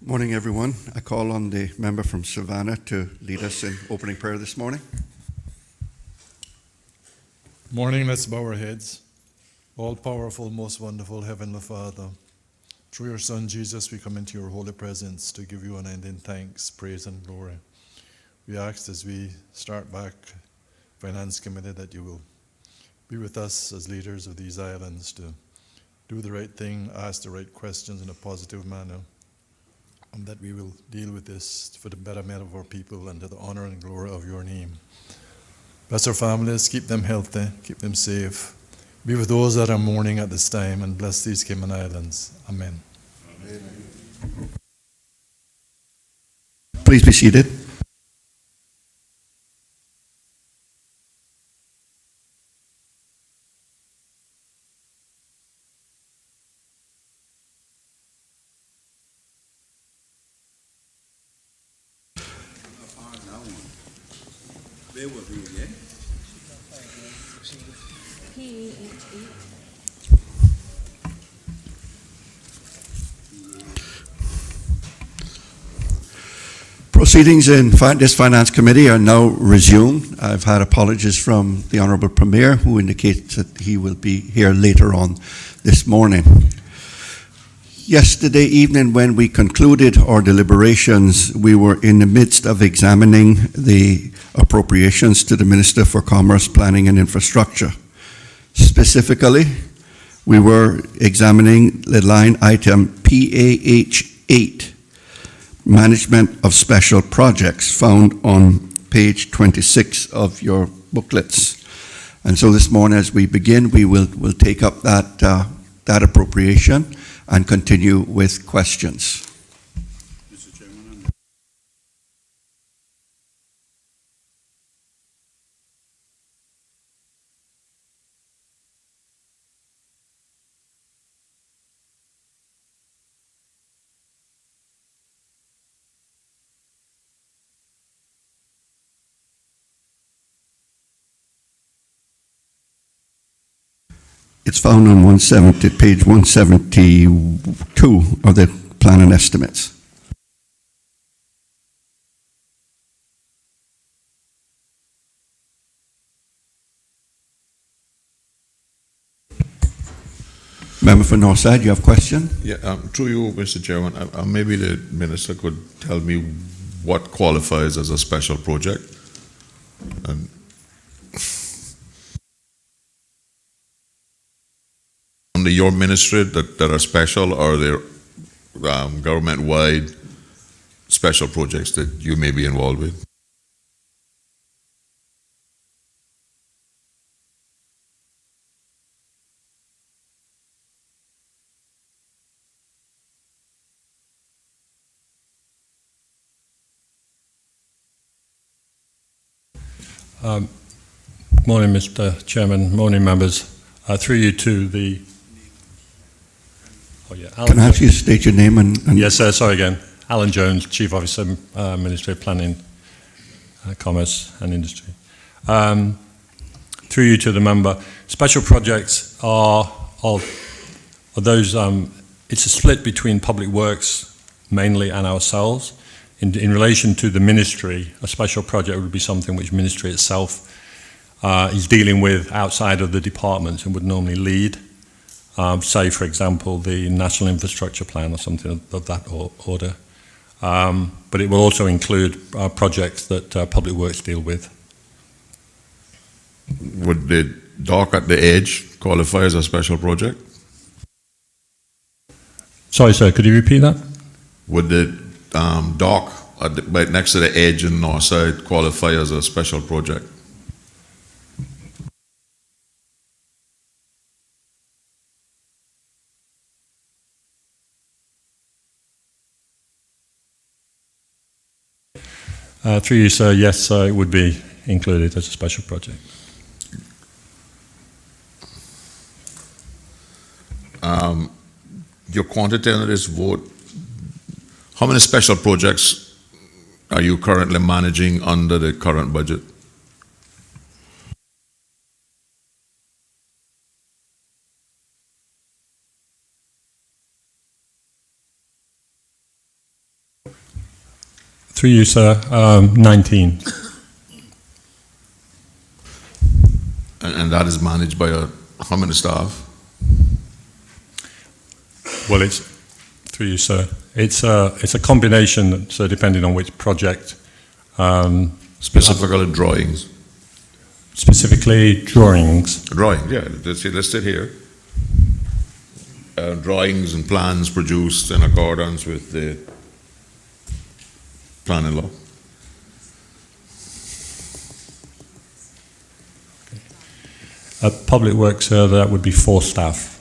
Morning, everyone. I call on the member from Savannah to lead us in opening prayer this morning. Morning, let's bow our heads. All-powerful, most wonderful Heavenly Father, through your Son Jesus, we come into your holy presence to give you unending thanks, praise, and glory. We ask as we start back Finance Committee that you will be with us as leaders of these islands to do the right thing, ask the right questions in a positive manner, and that we will deal with this for the betterment of our people and to the honor and glory of your name. Bless our families, keep them healthy, keep them safe. Be with those that are mourning at this time, and bless these Cayman Islands. Amen. Amen. Please be seated. Proceedings in this Finance Committee are now resumed. I've had apologies from the Honourable Premier, who indicates that he will be here later on this morning. Yesterday evening, when we concluded our deliberations, we were in the midst of examining the appropriations to the Minister for Commerce, Planning and Infrastructure. Specifically, we were examining the line item PAH 8, Management of Special Projects, found on page 26 of your booklets. And so this morning, as we begin, we'll take up that appropriation and continue with questions. Mr. Chairman. It's found on page 172 of the plan and estimates. Member for Northside, you have a question? Yeah, through you, Mr. Chairman, maybe the Minister could tell me what qualifies as a special project. And under your ministry that are special, or they're government-wide special projects that you may be involved with? Morning, Mr. Chairman. Morning, members. Through you to the... Can I ask you to state your name and... Yes, sir. Sorry again. Alan Jones, Chief Officer, Ministry of Planning, Commerce and Industry. Through you to the member, special projects are those... it's a split between Public Works, mainly, and ourselves. In relation to the ministry, a special project would be something which ministry itself is dealing with outside of the departments and would normally lead. Say, for example, the National Infrastructure Plan or something of that order. But it will also include projects that Public Works deal with. Would the dock at the edge qualify as a special project? Sorry, sir, could you repeat that? Would the dock right next to the edge in Northside qualify as a special project? Through you, sir, yes, it would be included as a special project. Your quantity under this vote, how many special projects are you currently managing under the current budget? Through you, sir, 19. And that is managed by how many staff? Well, it's through you, sir. It's a combination, so depending on which project. Specifically drawings. Specifically drawings. Drawing, yeah, it's listed here. Drawings and plans produced in accordance with the planning law. Public Works, sir, that would be 4 staff.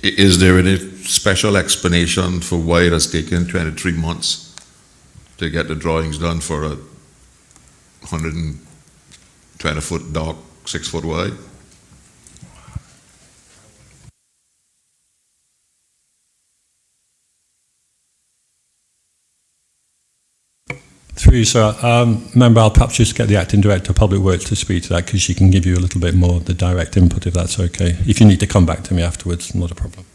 Is there any special explanation for why it has taken 23 months to get the drawings done for a 120-foot dock, 6 foot wide? Through you, sir. Member, I'll perhaps just get the Acting Director of Public Works to speak to that because she can give you a little bit more of the direct input if that's okay. If you need to come back to me afterwards, not a problem.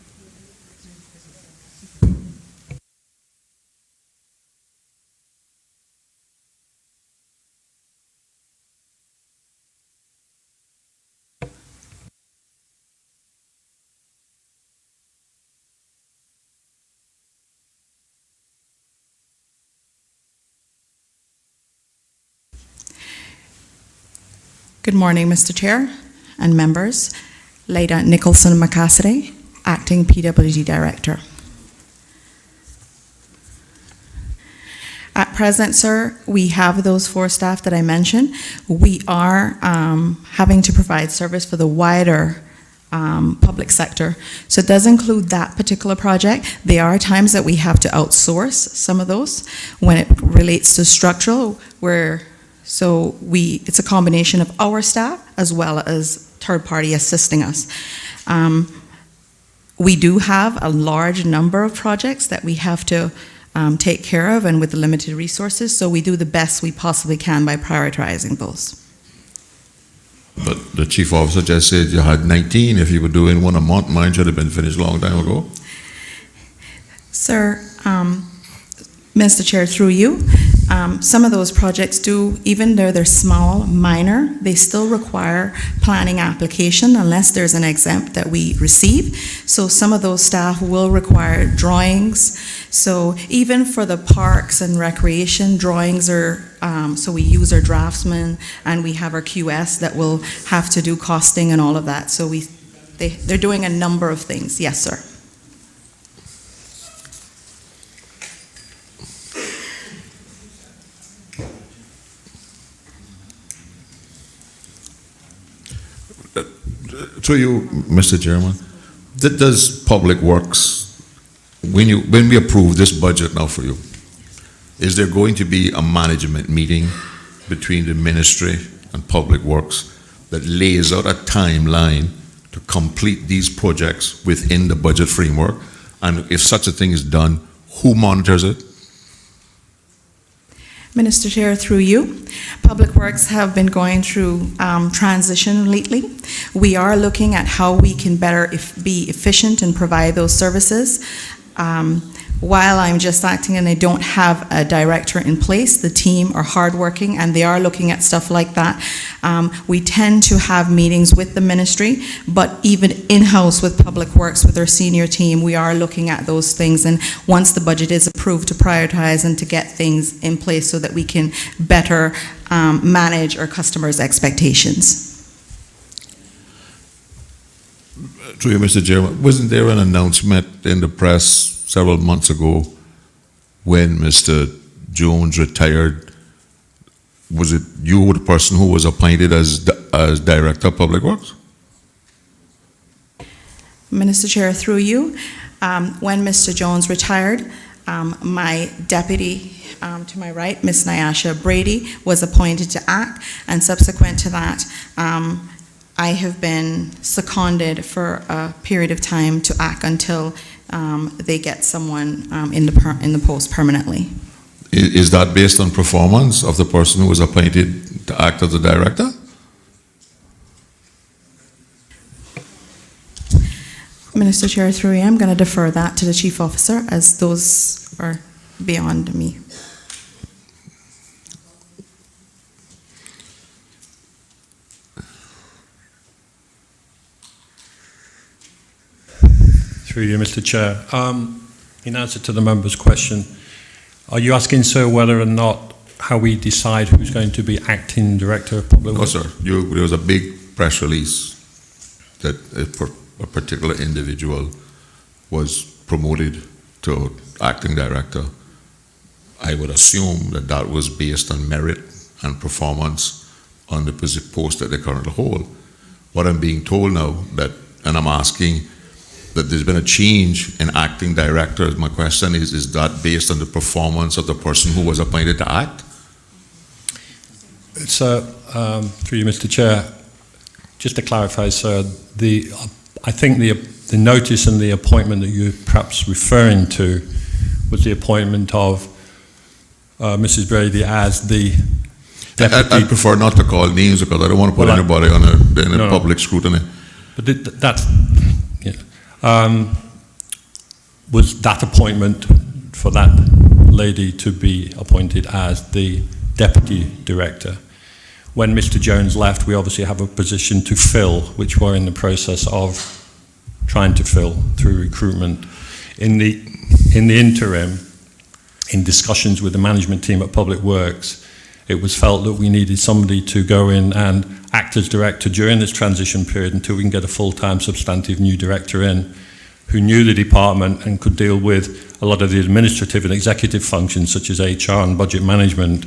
Good morning, Mr. Chair and members. Leda Nicholson McCassidy, Acting PWD Director. At present, sir, we have those 4 staff that I mentioned. We are having to provide service for the wider public sector. So it does include that particular project. There are times that we have to outsource some of those when it relates to structural, it's a combination of our staff as well as third party assisting us. We do have a large number of projects that we have to take care of and with the limited resources, so we do the best we possibly can by prioritizing those. But the chief officer just said you had 19. If you were doing one a month, mine should have been finished a long time ago. Sir, Mr. Chair, through you, some of those projects do, even though they're small, minor, they still require planning application unless there's an exempt that we receive. So some of those staff will require drawings. So even for the parks and recreation, drawings are, so we use our draftsmen and we have our QS that will have to do costing and all of that. So they're doing a number of things. Yes, sir. Through you, Mr. Chairman, does Public Works, when we approve this budget now for you, is there going to be a management meeting between the ministry and Public Works that lays out a timeline to complete these projects within the budget framework? And if such a thing is done, who monitors it? Minister Chair, through you, Public Works have been going through transition lately. We are looking at how we can better be efficient and provide those services. While I'm just acting and I don't have a director in place, the team are hardworking and they are looking at stuff like that. We tend to have meetings with the ministry, but even in-house with Public Works, with our senior team, we are looking at those things. And once the budget is approved, to prioritize and to get things in place so that we can better manage our customers' expectations. Through you, Mr. Chairman, wasn't there an announcement in the press several months ago when Mr. Jones retired? Was it you, the person who was appointed as Director of Public Works? Minister Chair, through you, when Mr. Jones retired, my deputy to my right, Ms. Nyasha Brady, was appointed to act, and subsequent to that, I have been seconded for a period of time to act until they get someone in the post permanently. Is that based on performance of the person who was appointed to act as the director? Minister Chair, through you, I'm going to defer that to the Chief Officer, as those are beyond me. Through you, Mr. Chair. In answer to the member's question, are you asking, sir, whether or not how we decide who's going to be acting director of public No, works? sir. There was a big press release that a particular individual was promoted to acting director. I would assume that that was based on merit and performance on the post that they currently hold. What I'm being told now, and I'm asking, that there's been a change in acting directors. My question is that based on the performance of the person who was appointed to act? So, through you, Mr. Chair, just to clarify, sir, I think the notice and the appointment that you're perhaps referring to was the appointment of Mrs. Brady as the deputy. I prefer not to call names because I don't want to put anybody on a public scrutiny. But that's, yeah. Was that appointment for that lady to be appointed as the deputy director? When Mr. Jones left, we obviously have a position to fill, which we're in the process of trying to fill through recruitment. In the interim, in discussions with the management team at Public Works, it was felt that we needed somebody to go in and act as director during this transition period until we can get a full-time substantive new director in, who knew the department and could deal with a lot of the administrative and executive functions such as HR and budget management,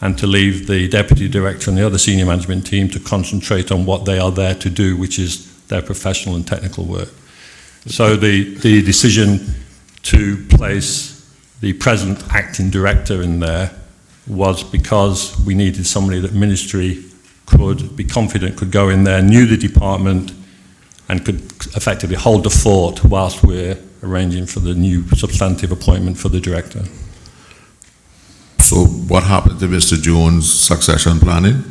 and to leave the deputy director and the other senior management team to concentrate on what they are there to do, which is their professional and technical work. So the decision to place the present acting director in there was because we needed somebody that ministry could be confident could go in there, knew the department, and could effectively hold the fort whilst we're arranging for the new substantive appointment for the director. So what happened to Mr. Jones' succession planning?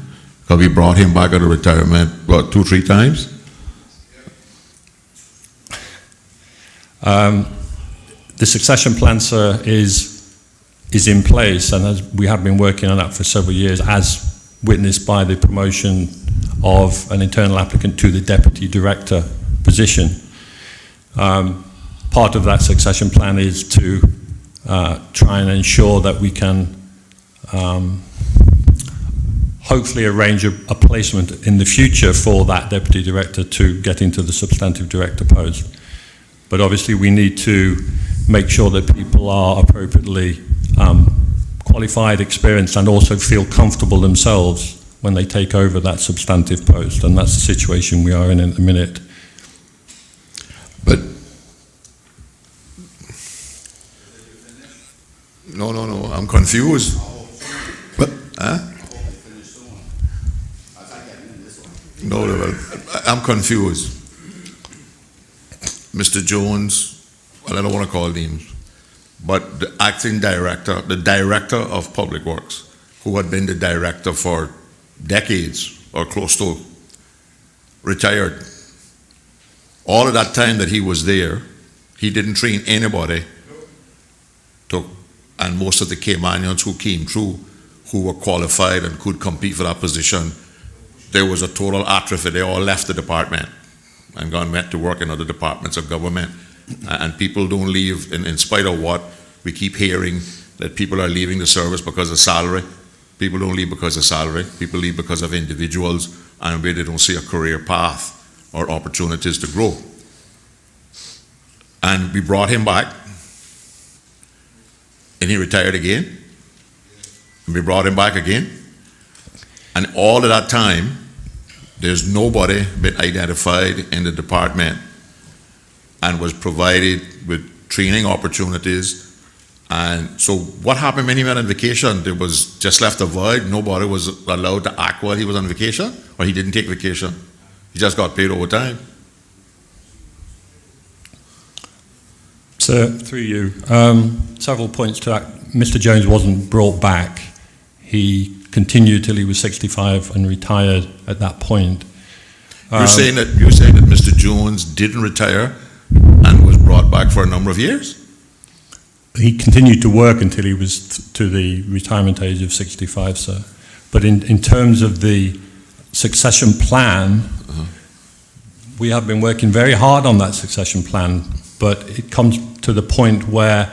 Because we brought him back out of retirement, what, 2-3 times? The succession plan, sir, is in place, and as we have been working on that for several years, as witnessed by the promotion of an internal applicant to the deputy director position. Part of that succession plan is to try and ensure that we can hopefully arrange a placement in the future for that deputy director to get into the substantive director post. But obviously we need to make sure that people are appropriately qualified, experienced, and also feel comfortable themselves when they take over that substantive post, and that's the situation we are in at the minute. But no, I'm confused. But, huh? No, I'm confused. Mr. Jones, well, I don't want to call names, but the acting director, the director of Public Works, who had been the director for decades or close to, retired. All of that time that he was there, he didn't train anybody and most of the Caymanians who came through who were qualified and could compete for that position, there was a total atrophy. They all left the department and went to work in other departments of government. And people don't leave, in spite of what we keep hearing, that people are leaving the service because of salary. People don't leave because of salary. People leave because of individuals and where they don't see a career path or opportunities to grow. And we brought him back, and he retired again. And we brought him back again. And all of that time, there's nobody been identified in the department and was provided with training opportunities. And so what happened when he went on vacation? There was just left a void. Nobody was allowed to act while he was on vacation, or he didn't take vacation. He just got paid overtime. So, through you, several points to that. Mr. Jones wasn't brought back. He continued till he was 65 and retired at that point. You're saying that Mr. Jones didn't retire and was brought back for a number of years. He continued to work until he was to the retirement age of 65, sir. But in terms of the succession plan, we have been working very hard on that succession plan, but it comes to the point where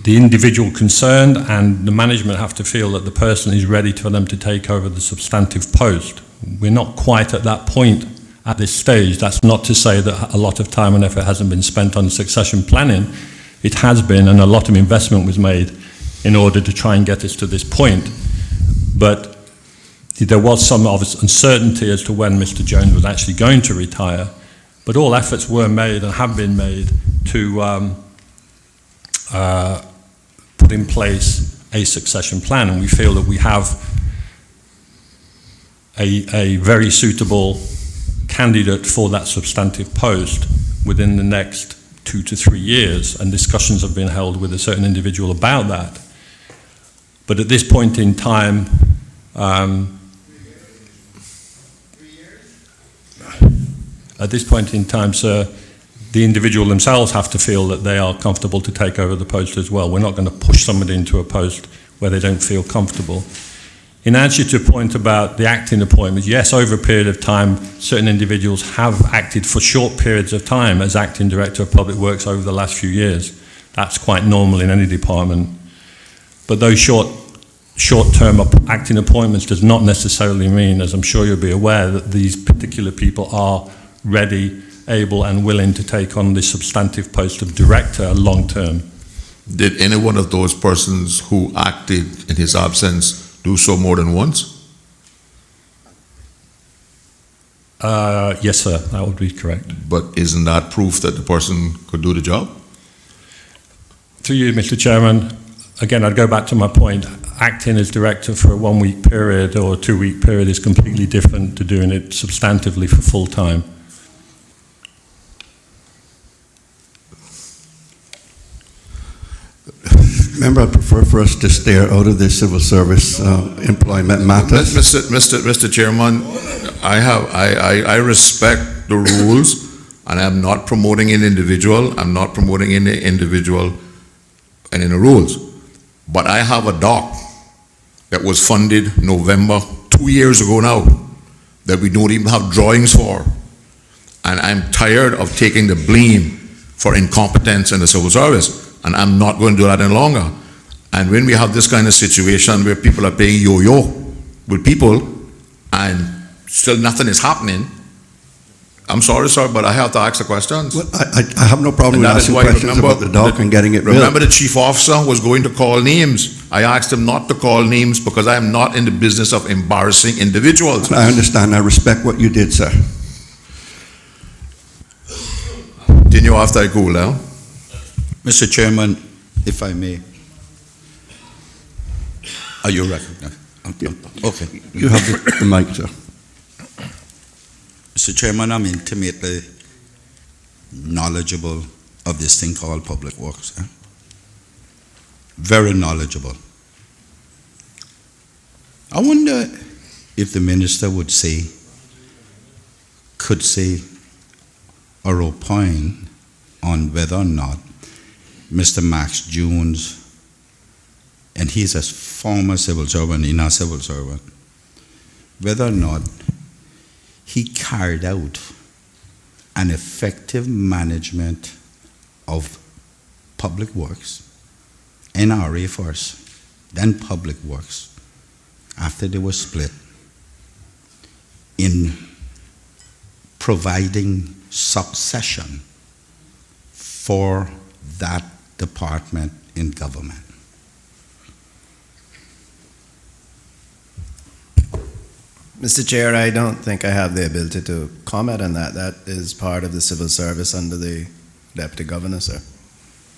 the individual concerned and the management have to feel that the person is ready for them to take over the substantive post. We're not quite at that point at this stage. That's not to say that a lot of time and effort hasn't been spent on succession planning. It has been, and a lot of investment was made in order to try and get us to this point. But there was some uncertainty as to when Mr. Jones was actually going to retire. But all efforts were made and have been made to put in place a succession plan, and we feel that we have a very suitable candidate for that substantive post within the next 2 to 3 years, and discussions have been held with a certain individual about that. But at this point in time, sir, the individual themselves have to feel that they are comfortable to take over the post as well. We're not going to push somebody into a post where they don't feel comfortable. In answer to your point about the acting appointments, yes, over a period of time, certain individuals have acted for short periods of time as acting director of public works over the last few years. That's quite normal in any department. But those short-term acting appointments does not necessarily mean, as I'm sure you'll be aware, that these particular people are ready, able and willing to take on the substantive post of director long-term. Did any one of those persons who acted in his absence do so more than once? Yes, sir, that would be correct. But isn't that proof that the person could do the job? Through you, Mr. Chairman, again, I'd go back to my point. Acting as director for a 1 week period or a 2 week period is completely different to doing it substantively for full time. Member, I prefer for us to steer out of the civil service employment matters. Mr. Chairman, I respect the rules, and I'm not promoting an individual. I'm not promoting any individual and in the rules. But I have a dock that was funded November 2 years ago now that we don't even have drawings for. And I'm tired of taking the blame for incompetence in the civil service. And I'm not going to do that any longer. And when we have this kind of situation where people are playing yo-yo with people and still nothing is happening, I'm sorry, sir, but I have to ask the questions. Well, I have no problem with asking questions about the dock and getting it built. Remember, the chief officer was going to call names. I asked him not to call names because I am not in the business of embarrassing individuals. I understand. I respect what you did, sir. Continue after I cool down. Mr. Chairman, if I may. Are you recognized? Okay. You have the mic, sir. Mr. Chairman, I'm intimately knowledgeable of this thing called public works. Very knowledgeable. I wonder if the minister could say or opine on whether or not Mr. Max Jones, and he's a former civil servant, he's not a civil servant, whether or not he carried out an effective management of public works, NRA first, then public works, after they were split, in providing succession for that department in government. Mr. Chair, I don't think I have the ability to comment on that. That is part of the civil service under the Deputy Governor, sir.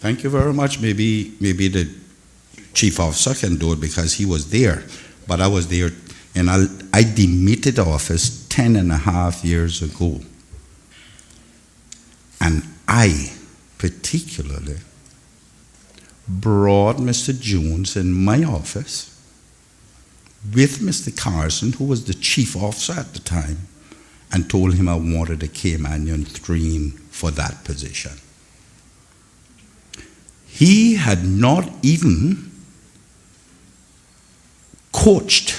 Thank you very much. Maybe the chief officer can do it because he was there, but I was there, and I demitted office 10.5 years ago. And I particularly brought Mr. Jones in my office with Mr. Carson, who was the chief officer at the time, and told him I wanted a Caymanian stream for that position. He had not even coached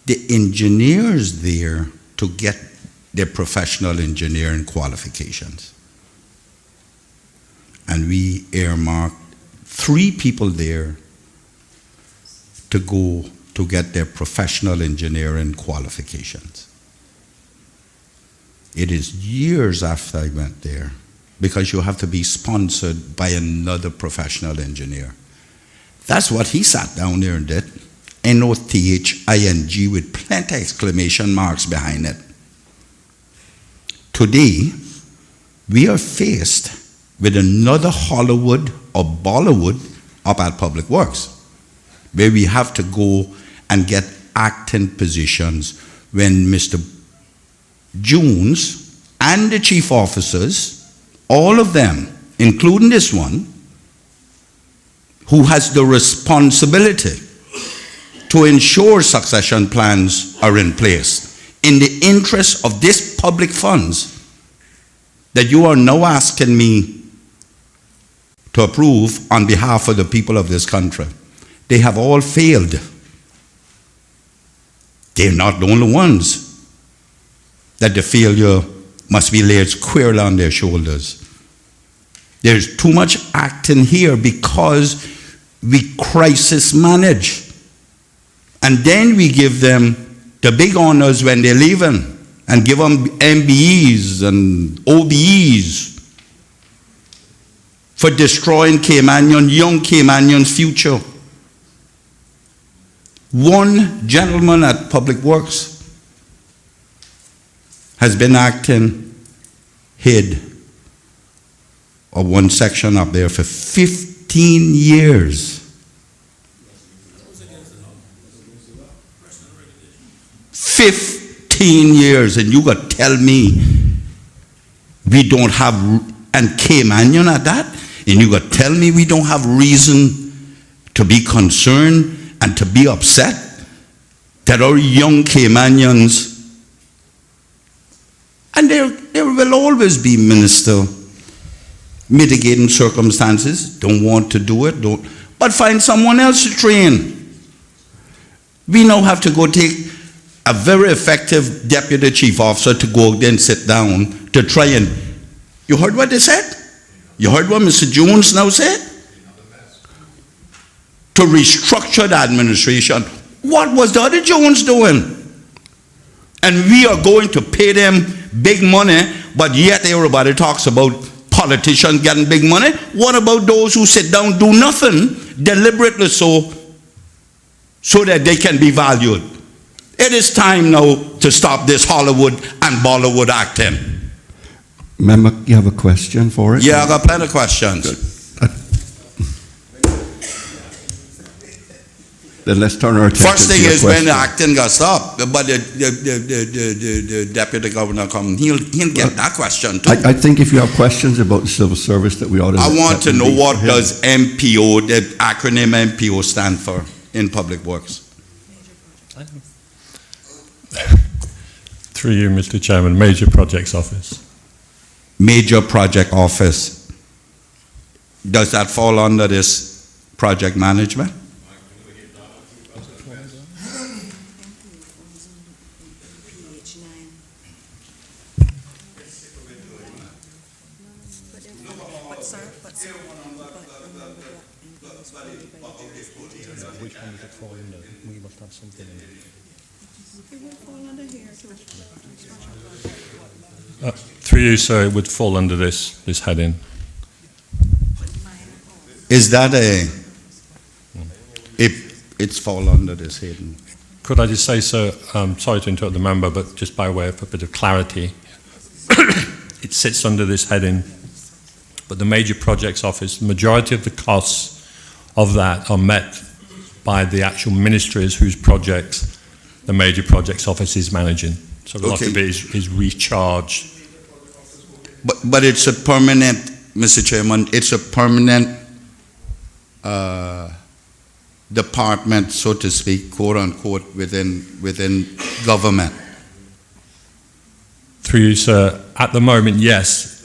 the engineers there to get their professional engineering qualifications. And we earmarked 3 people there to go to get their professional engineering qualifications. It is years after I went there, because you have to be sponsored by another professional engineer. That's what he sat down there and did. NOTHING with plenty of exclamation marks behind it. Today, we are faced with another Hollywood or Bollywood up at Public Works, where we have to go and get acting positions when Mr. Jones and the chief officers, all of them, including this one, who has the responsibility to ensure succession plans are in place in the interest of this public funds that you are now asking me to approve on behalf of the people of this country. They have all failed. They're not the only ones that the failure must be laid squarely on their shoulders. There's too much acting here because we crisis manage. And then we give them the big honors when they're leaving and give them MBEs and OBEs for destroying young Caymanian's future. One gentleman at Public Works has been acting head of one section up there for 15 years. 15 years, and you got to tell me we don't have, and Caymanian at that, and you got to tell me we don't have reason to be concerned and to be upset that our young Caymanians, and there will always be, Minister, mitigating circumstances, don't want to do it, but find someone else to train. We now have to go take a very effective deputy chief officer to go there and sit down to try and, you heard what they said? You heard what Mr. Jones now said? To restructure the administration. What was the other Jones doing? And we are going to pay them big money, but yet everybody talks about politicians getting big money. What about those who sit down, do nothing, deliberately so that they can be valued? It is time now to stop this Hollywood and Bollywood acting. Member, you have a question for it? Yeah, I got plenty of questions. Then let's turn our attention First thing to your is when the question. acting got stopped, but the deputy governor come, he'll get that question too. I think if you have questions about the civil service that we ought to... I want to that know would be what for him. does MPO, the acronym MPO stand for in Public Works? Through you, Mr. Chairman, Major Projects Office. Major Project Office. Does that fall under this project management? Which one does it fall under? We must have something in it. Through you, sir, it would fall under this heading. Is that it's fall under this heading? Could I just say, sir, sorry to interrupt the member, but just by way of a bit of clarity, it sits under this heading, but the Major Projects Office, the majority of the costs of that are met by the actual ministries whose projects the Major Projects Office is managing. So a lot of it is recharged. But it's a permanent, Mr. Chairman, it's a permanent department, so to speak, quote unquote, within government. Through you, sir. At the moment, yes.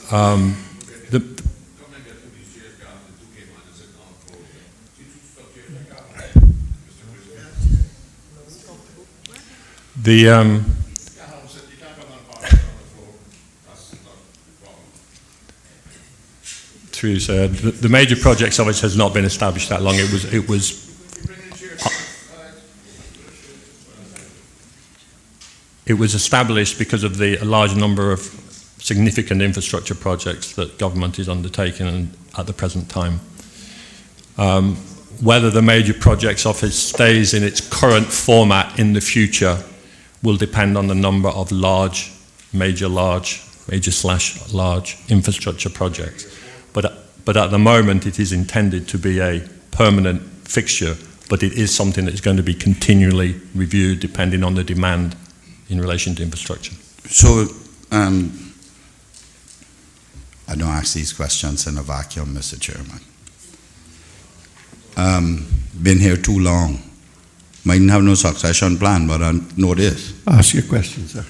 Through you, sir. The major projects office has not been established that long. It was established because of the large number of significant infrastructure projects that government is undertaking at the present time. Whether the major projects office stays in its current format in the future will depend on the number of major/large infrastructure projects. But at the moment, it is intended to be a permanent fixture, but it is something that is going to be continually reviewed depending on the demand in relation to infrastructure. So, I don't ask these questions in a vacuum, Mr. Chairman. Been here too long. Mightn't have no succession plan, but I know this. Ask your question, sir.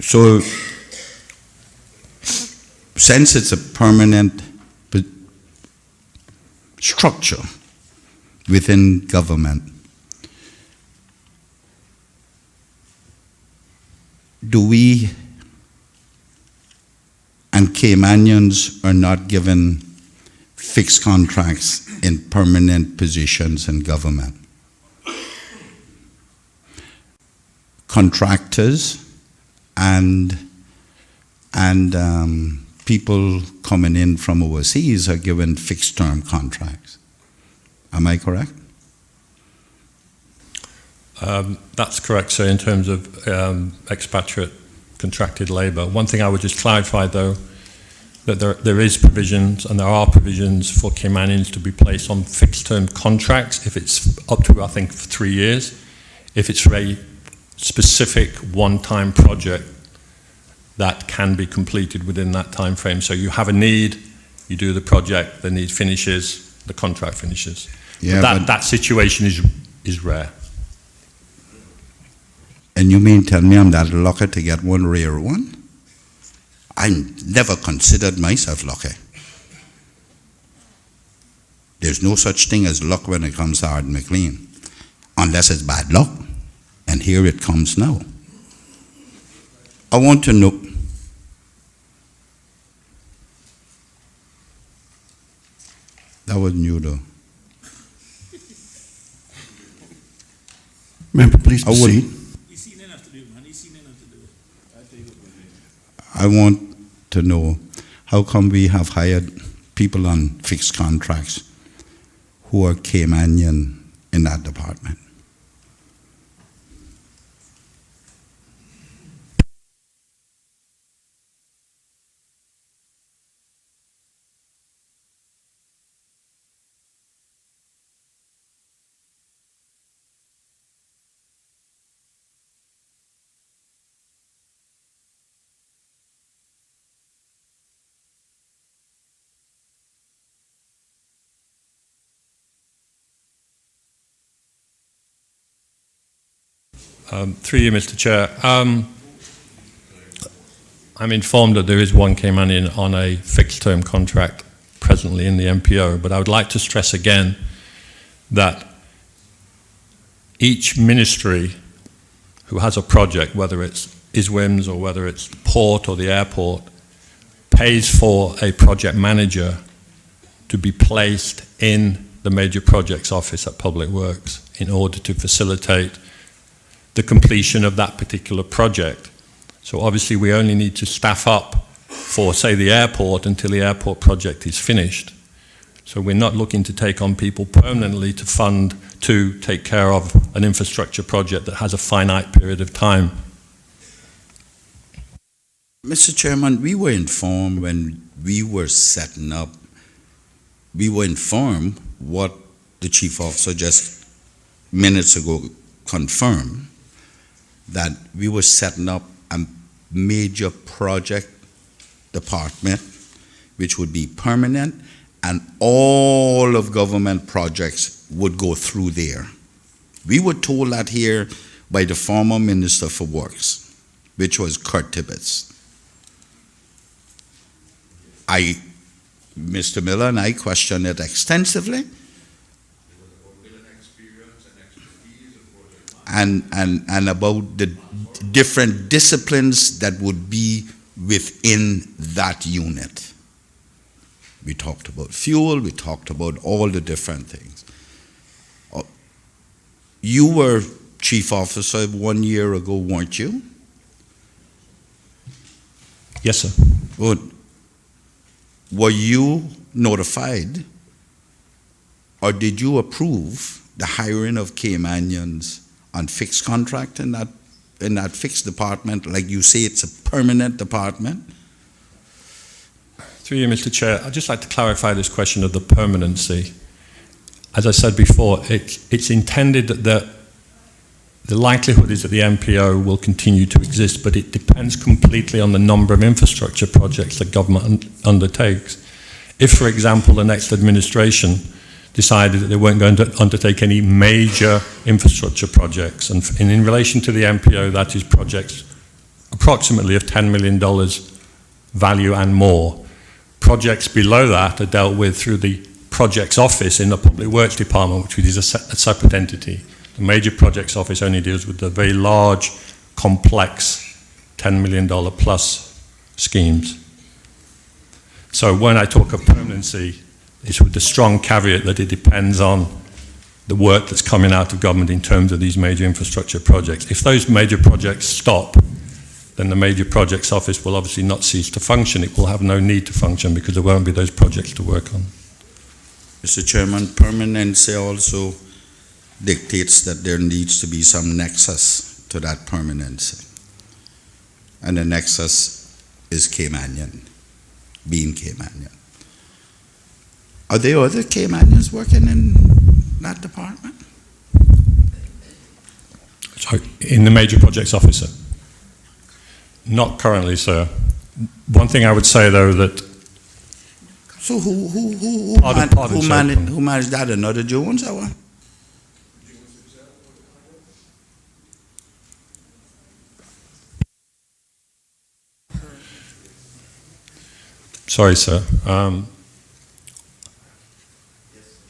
So, since it's a permanent structure within government, do we and Caymanians are not given fixed contracts in permanent positions in government? Contractors and people coming in from overseas are given fixed term contracts. Am I correct? That's correct, sir, in terms of expatriate contracted labour. One thing I would just clarify, though, that there is provisions, and there are provisions for Caymanians to be placed on fixed-term contracts if it's up to, I think, 3 years. If it's for a specific one-time project that can be completed within that time frame. So you have a need, you do the project, the need finishes, the contract finishes. Yeah, but that situation is rare. And you mean tell me I'm that lucky to get one rare one? I never considered myself lucky. There's no such thing as luck when it comes to Ard McLean, unless it's bad luck. And here it comes now. I want to know, that was new though. Member, please proceed. I want to know, how come we have hired people on fixed contracts who are Caymanian in that department? Through you, Mr. Chair. I'm informed that there is one Caymanian on a fixed-term contract presently in the MPO, but I would like to stress again that each ministry who has a project, whether it's ISWIMS or whether it's port or the airport, pays for a project manager to be placed in the major projects office at Public Works in order to facilitate the completion of that particular project. So obviously we only need to staff up for, say, the airport until the airport project is finished. So we're not looking to take on people permanently to take care of an infrastructure project that has a finite period of time. Mr. Chairman, we were informed when we were setting up, we were informed what the chief officer just minutes ago confirmed, that we were setting up a major project department which would be permanent, and all of government projects would go through there. We were told that here by the former Minister for Works. which was Kurt Tibbetts. Mr. Miller and I questioned it extensively, and about the different disciplines that would be within that unit. We talked about fuel, we talked about all the different things. You were chief officer 1 year ago, weren't you? Yes, sir. Good. Were you notified, or did you approve the hiring of Caymanians on fixed contract in that fixed department? Like you say, it's a permanent department? Through you, Mr. Chair, I'd just like to clarify this question of the permanency. As I said before, it's intended that the likelihood is that the MPO will continue to exist, but it depends completely on the number of infrastructure projects that government undertakes. If, for example, the next administration decided that they weren't going to undertake any major infrastructure projects, and in relation to the MPO, that is projects approximately of $10 million value and more. Projects below that are dealt with through the projects office in the Public Works Department, which is a separate entity. The major projects office only deals with the very large, complex $10 million plus schemes. So when I talk of permanency, it's with the strong caveat that it depends on the work that's coming out of government in terms of these major infrastructure projects. If those major projects stop, then the major projects office will obviously not cease to function. It will have no need to function because there won't be those projects to work on. Mr. Chairman, permanency also dictates that there needs to be some nexus to that permanency. And the nexus is Caymanian, being Caymanian. Are there other Caymanians working in that department? So in the major projects officer? Not currently, sir. One thing I would say, though, that So who managed that? Another Jones? Or what? sorry, sir.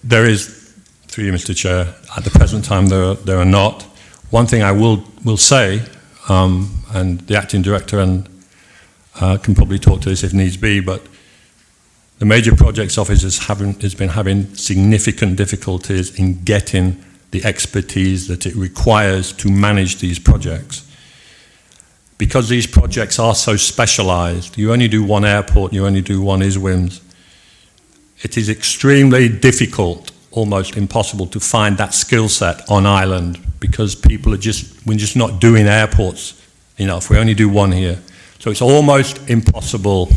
There is, through you, Mr. Chair, at the present time there are not. One thing I will say, and the acting director can probably talk to this if needs be, but the major projects office has been having significant difficulties in getting the expertise that it requires to manage these projects. Because these projects are so specialized, you only do one airport, you only do one ISWIMS, it is extremely difficult, almost impossible, to find that skill set on island because we're just not doing airports enough. We only do one here. So it's almost impossible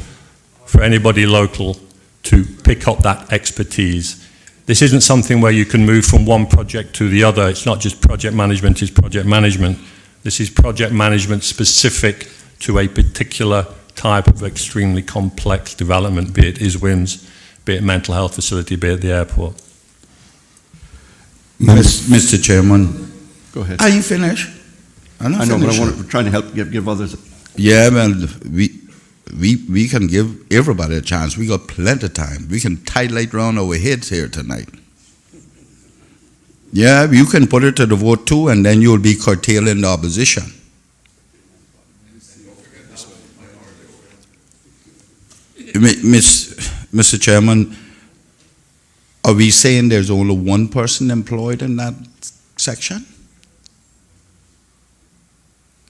for anybody local to pick up that expertise. This isn't something where you can move from one project to the other. It's not just project management, it's project management. This is project management specific to a particular type of extremely complex development, be it ISWIMS, be it mental health facility, be it the airport. Mr. Chairman, Go ahead. are you finished? I'm not I know, but finished. we're trying to help give others. Yeah, well, we can give everybody a chance. We got plenty of time. We can tie light round our heads here tonight. Yeah, you can put it to the vote too, and then you'll be curtailing the opposition. Mr. Chairman, are we saying there's only one person employed in that section?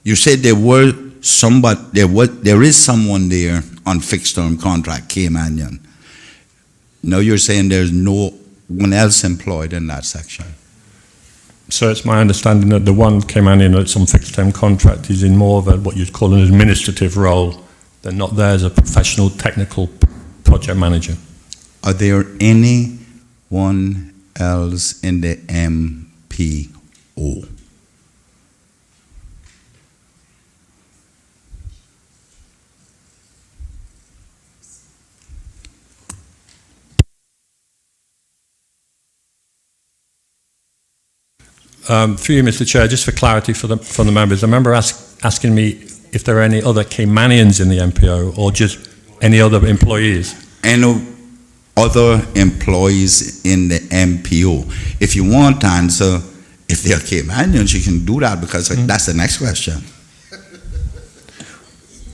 You said there is someone there on fixed term contract, Caymanian. Now you're saying there's no one else employed in that section. So it's my understanding that the one Caymanian that's on fixed term contract is in more of what you'd call an administrative role. They're not there as a professional technical project manager. Are there anyone else in the MPO? Through you, Mr. Chair, just for clarity for the members, the member asking me if there are any other Caymanians in the MPO or just any other employees. Any other employees in the MPO? If you want to answer, if they are Caymanians, you can do that because that's the next question.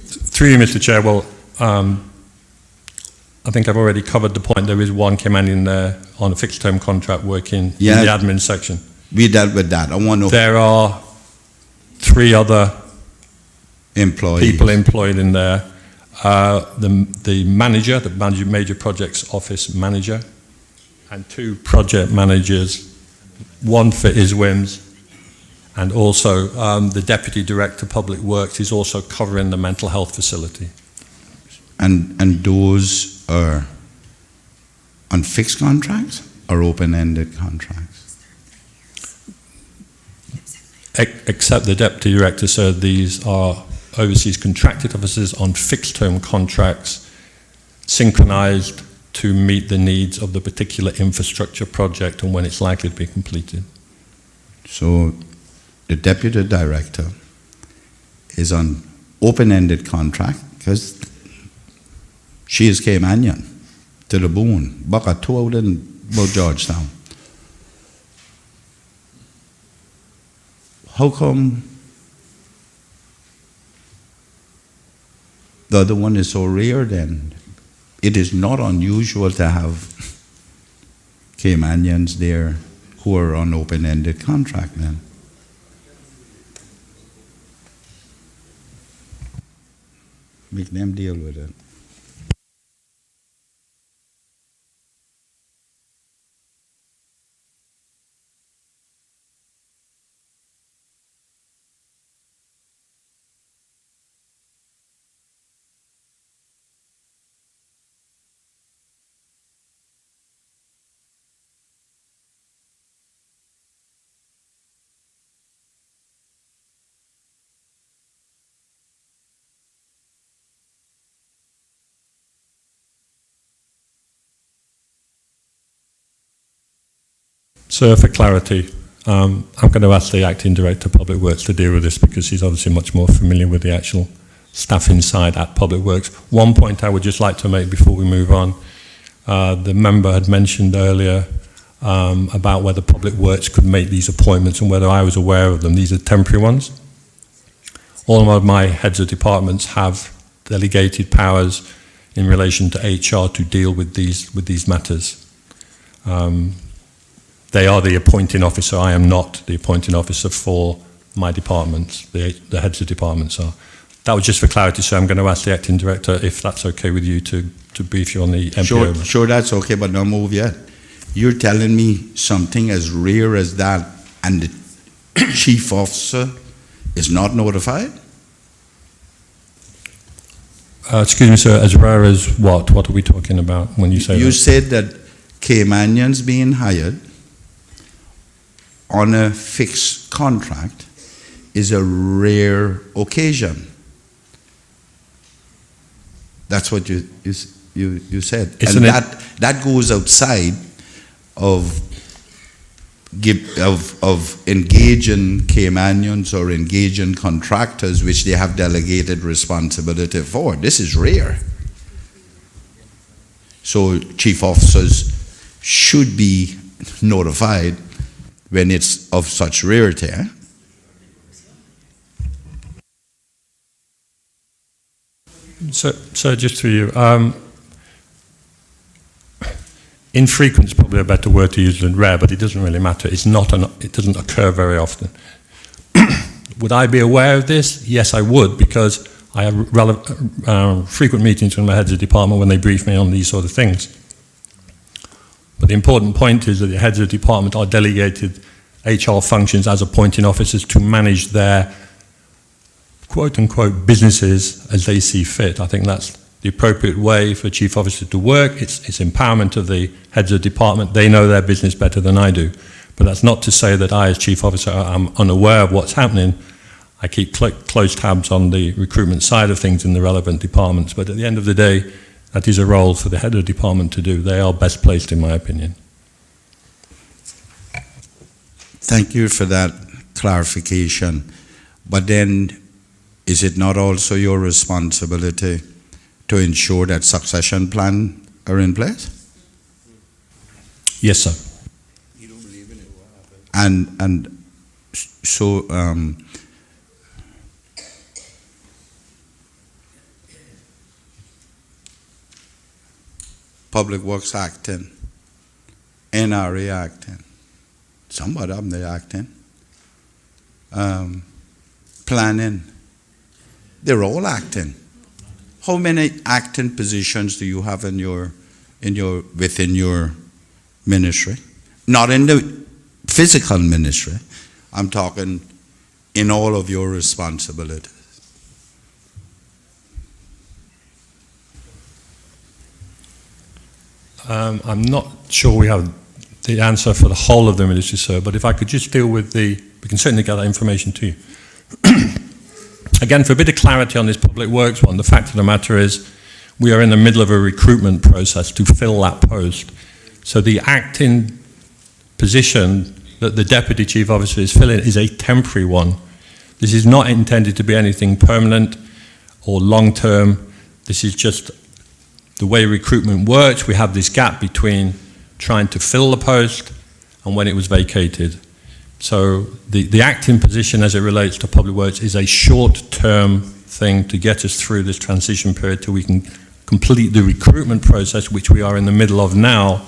Through you, Mr. Chair, well, I think I've already covered the point. There is one Caymanian there on a fixed-term contract working in the admin section. We dealt with that. I want to know There are 3 other employees. people employed in there. The manager, the major projects office manager, and 2 project managers, one for ISWIMS, and also the deputy director public works is also covering the mental health facility. And those are on fixed contracts or open-ended contracts? Except the deputy director, sir, these are overseas contracted officers on fixed-term contracts, synchronized to meet the needs of the particular infrastructure project and when it's likely to be completed. So the deputy director is on open-ended contract because she is Caymanian to the bone. Baka 2 out in about Georgetown. How come the other one is so rare then? It is not unusual to have Caymanians there who are on open-ended contract then. Make them deal with it. So for clarity, I'm going to ask the Acting Director of Public Works to deal with this because he's obviously much more familiar with the actual staff inside at Public Works. One point I would just like to make before we move on, the member had mentioned earlier about whether Public Works could make these appointments and whether I was aware of them. These are temporary ones. All of my heads of departments have delegated powers in relation to HR to deal with these matters. They are the appointing officer. I am not the appointing officer for my departments. The heads of departments are. That was just for clarity, so I'm going to ask the Acting Director if that's okay with you to brief you on the MPO. Sure, that's okay, but don't move yet. You're telling me something as rare as that and the chief officer is not notified? Excuse me, sir, as rare as what? What are we talking about when you say that? You said that Caymanians being hired on a fixed contract is a rare occasion. That's what you said. It's and that goes outside of engaging Caymanians or engaging contractors which they have delegated responsibility for. This is rare. So chief officers should be notified when it's of such rarity. So just for you, infrequent is probably a better word to use than rare, but it doesn't really matter. It doesn't occur very often. Would I be aware of this? Yes, I would, because I have frequent meetings with my heads of department when they brief me on these sort of things. But the important point is that the heads of department are delegated HR functions as appointing officers to manage their quote-unquote businesses as they see fit. I think that's the appropriate way for a chief officer to work. It's empowerment of the heads of department. They know their business better than I do. But that's not to say that I, as chief officer, am unaware of what's happening. I keep close tabs on the recruitment side of things in the relevant departments. But at the end of the day, that is a role for the head of department to do. They are best placed, in my opinion. Thank you for that clarification. But then is it not also your responsibility to ensure that succession plan are in place? Yes, sir. And so Public Works acting, NRA acting, somebody of them they acting, planning, they're all acting. How many acting positions do you have within your ministry? Not in the physical ministry. I'm talking in all of your responsibilities. I'm not sure we have the answer for the whole of the ministry, sir, but if I could just deal with we can certainly get that information to you. Again, for a bit of clarity on this Public Works one, the fact of the matter is we are in the middle of a recruitment process to fill that post. So the acting position that the Deputy Chief Officer is filling is a temporary one. This is not intended to be anything permanent or long-term. This is just the way recruitment works. We have this gap between trying to fill the post and when it was vacated. So the acting position as it relates to Public Works is a short-term thing to get us through this transition period till we can complete the recruitment process, which we are in the middle of now,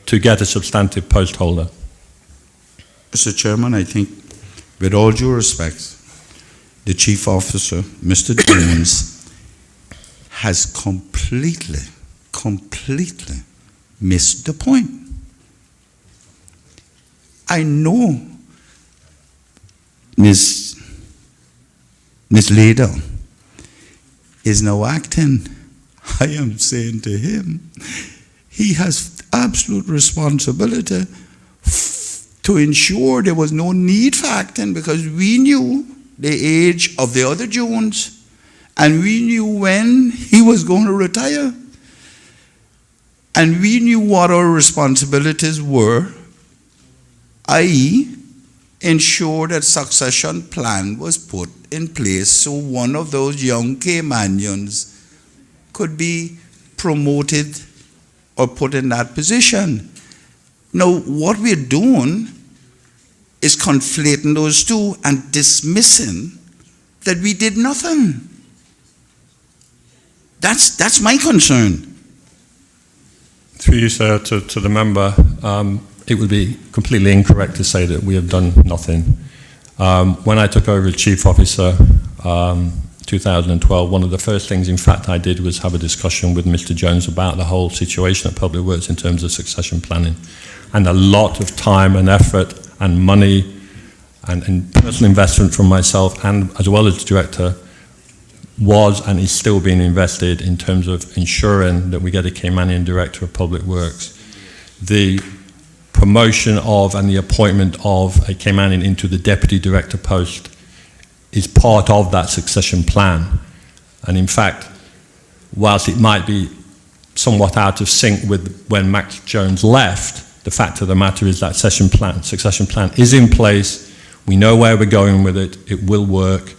to get a substantive post holder. Mr. Chairman, I think, with all due respect, the Chief Officer, Mr. Jones, has completely missed the point. I know Ms. Leda is now acting. I am saying to him, he has absolute responsibility to ensure there was no need for acting, because we knew the age of the other Jones and we knew when he was going to retire. And we knew what our responsibilities were, i.e., ensure that succession plan was put in place so one of those young Caymanians could be promoted or put in that position. Now, what we're doing is conflating those two and dismissing that we did nothing. That's my concern. Through you, sir, to the member, it would be completely incorrect to say that we have done nothing. When I took over as Chief Officer 2012, one of the first things, in fact, I did was have a discussion with Mr. Jones about the whole situation at Public Works in terms of succession planning. And a lot of time and effort and money and personal investment from myself and as well as the director was and is still being invested in terms of ensuring that we get a Caymanian Director of Public Works. The promotion of and the appointment of a Caymanian into the Deputy Director post is part of that succession plan. And in fact, whilst it might be somewhat out of sync with when Max Jones left, the fact of the matter is that succession plan is in place. We know where we're going with it. It will work.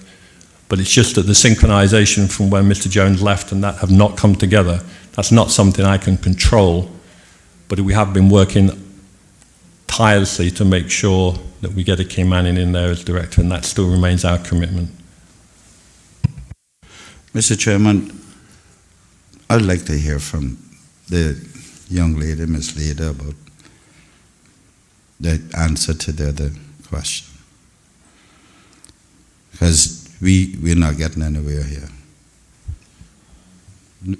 But it's just that the synchronization from when Mr. Jones left and that have not come together. That's not something I can control. But we have been working tirelessly to make sure that we get a Caymanian in there as director, and that still remains our commitment. Mr. Chairman, I'd like to hear from the young lady, Ms. Leda, about the answer to the other question. Because we're not getting anywhere here.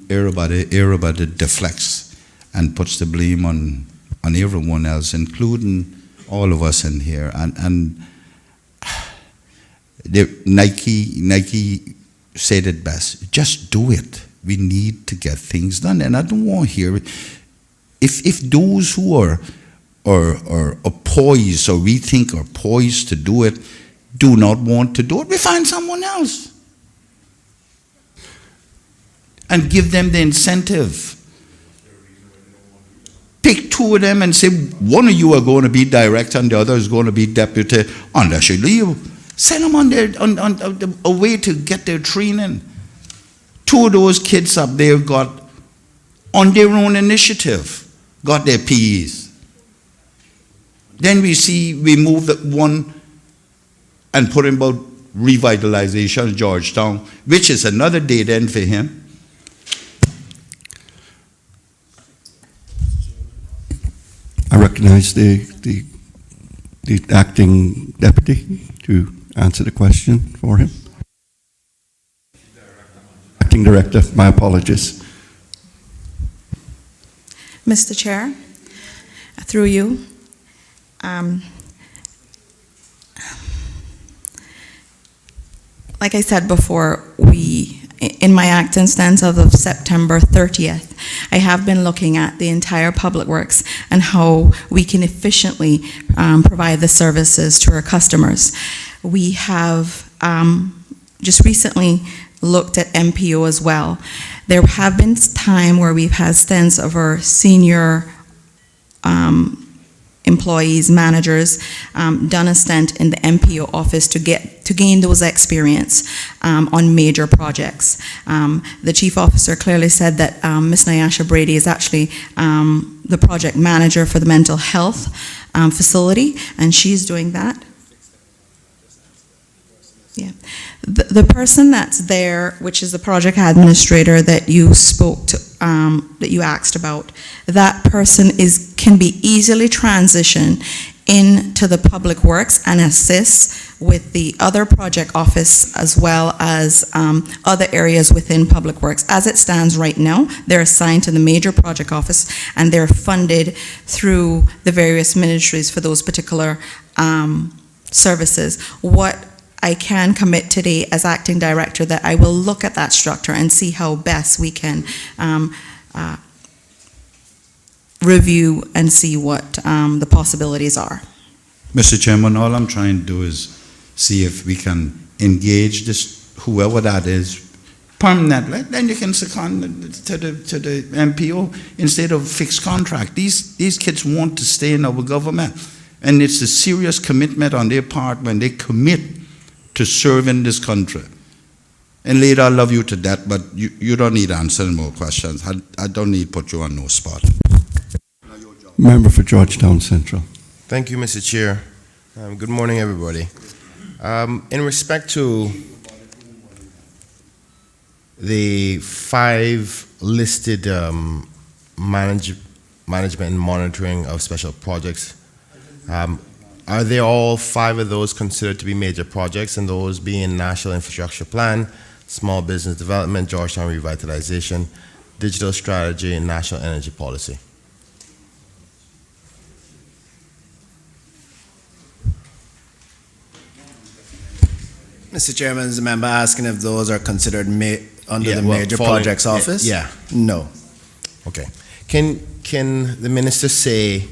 Everybody deflects and puts the blame on everyone else, including all of us in here. And Nike said it best, just do it. We need to get things done. And I don't want to hear it. If those who are poised, or we think are poised to do it, do not want to do it, we find someone else. And give them the incentive. Pick two of them and say, one of you are going to be director and the other is going to be deputy, unless you leave. Send them on their a way to get their training. Two of those kids up there got, on their own initiative, got their PEs. Then we moved one and put him about revitalization of Georgetown, which is another dead end for him. I recognize the acting deputy to answer the question for him. Acting director, my apologies. Mr. Chair, through you, like I said before, in my act instance of September 30th, I have been looking at the entire public works and how we can efficiently provide the services to our customers. We have just recently looked at MPO as well. There have been time where we've had stints of our senior employees, managers, done a stint in the MPO office to gain those experience on major projects. The chief officer clearly said that Ms. Nyasha Brady is actually the project manager for the mental health facility, and she's doing that. Yeah. The person that's there, which is the project administrator that you spoke to, that you asked about, that person can be easily transitioned into the public works and assist with the other project office as well as other areas within public works. As it stands right now, they're assigned to the major project office and they're funded through the various ministries for those particular services. What I can commit today as acting director that I will look at that structure and see how best we can review and see what the possibilities are. Mr. Chairman, all I'm trying to do is see if we can engage this, whoever that is, permanently. Then you can second to the MPO instead of fixed contract. These kids want to stay in our government, and it's a serious commitment on their part when they commit to serve in this country. And later, I love you to death, but you don't need answering more questions. I don't need to put you on no spot. Member for Georgetown Central. Thank you, Mr. Chair. Good morning, everybody. In respect to the 5 listed management and monitoring of special projects, are they all 5 of those considered to be major projects, and those being National Infrastructure Plan, Small Business Development, Georgetown Revitalization, Digital Strategy, and National Energy Policy? Mr. Chairman, is the member asking if those are considered under the well, major falling- projects office? Yeah. No. Okay. Can the minister say,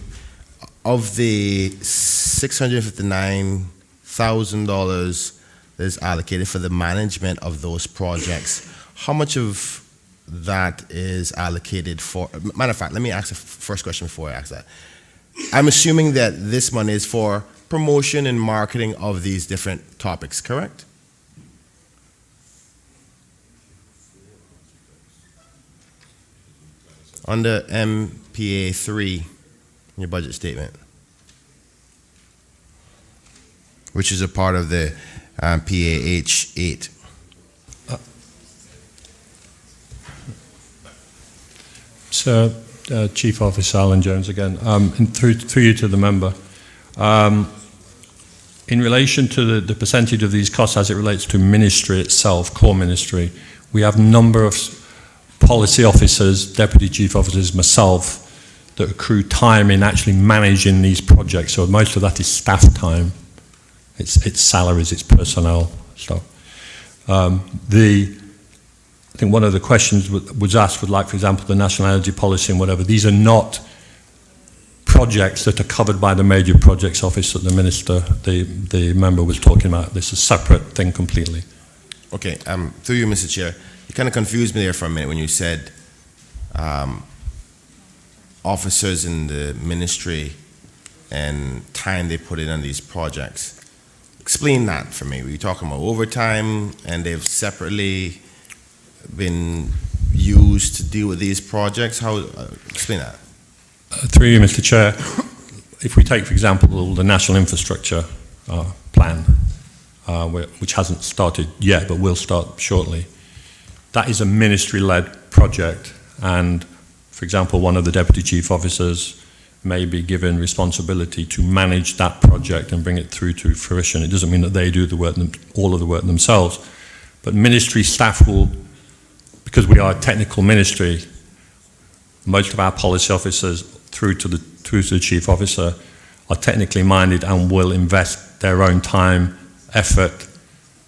of the $659,000 that is allocated for the management of those projects, how much of that is allocated for? Matter of fact, let me ask the first question before I ask that. I'm assuming that this money is for promotion and marketing of these different topics, correct? Under MPA 3 in your budget statement, which is a part of the PAH 8. So, Chief Officer Alan Jones again, and through you to the member. In relation to the percentage of these costs as it relates to ministry itself, core ministry, we have a number of policy officers, deputy chief officers, myself, that accrue time in actually managing these projects. So most of that is staff time. It's salaries, it's personnel stuff. I think one of the questions was asked with, like, for example, the national energy policy and whatever. These are not projects that are covered by the major projects office that the minister, the member was talking about. This is a separate thing completely. Okay, through you, Mr. Chair, you kind of confused me there for a minute when you said officers in the ministry and time they put in on these projects. explain that for me. We're talking about overtime, and they've separately been used to deal with these projects. How, explain that. Through you, Mr. Chair, if we take, for example, the National Infrastructure Plan, which hasn't started yet but will start shortly, that is a ministry-led project, and, for example, one of the Deputy Chief Officers may be given responsibility to manage that project and bring it through to fruition. It doesn't mean that they do the work, all of the work themselves, but ministry staff will, because we are a technical ministry, most of our policy officers through to the Chief Officer are technically minded and will invest their own time, effort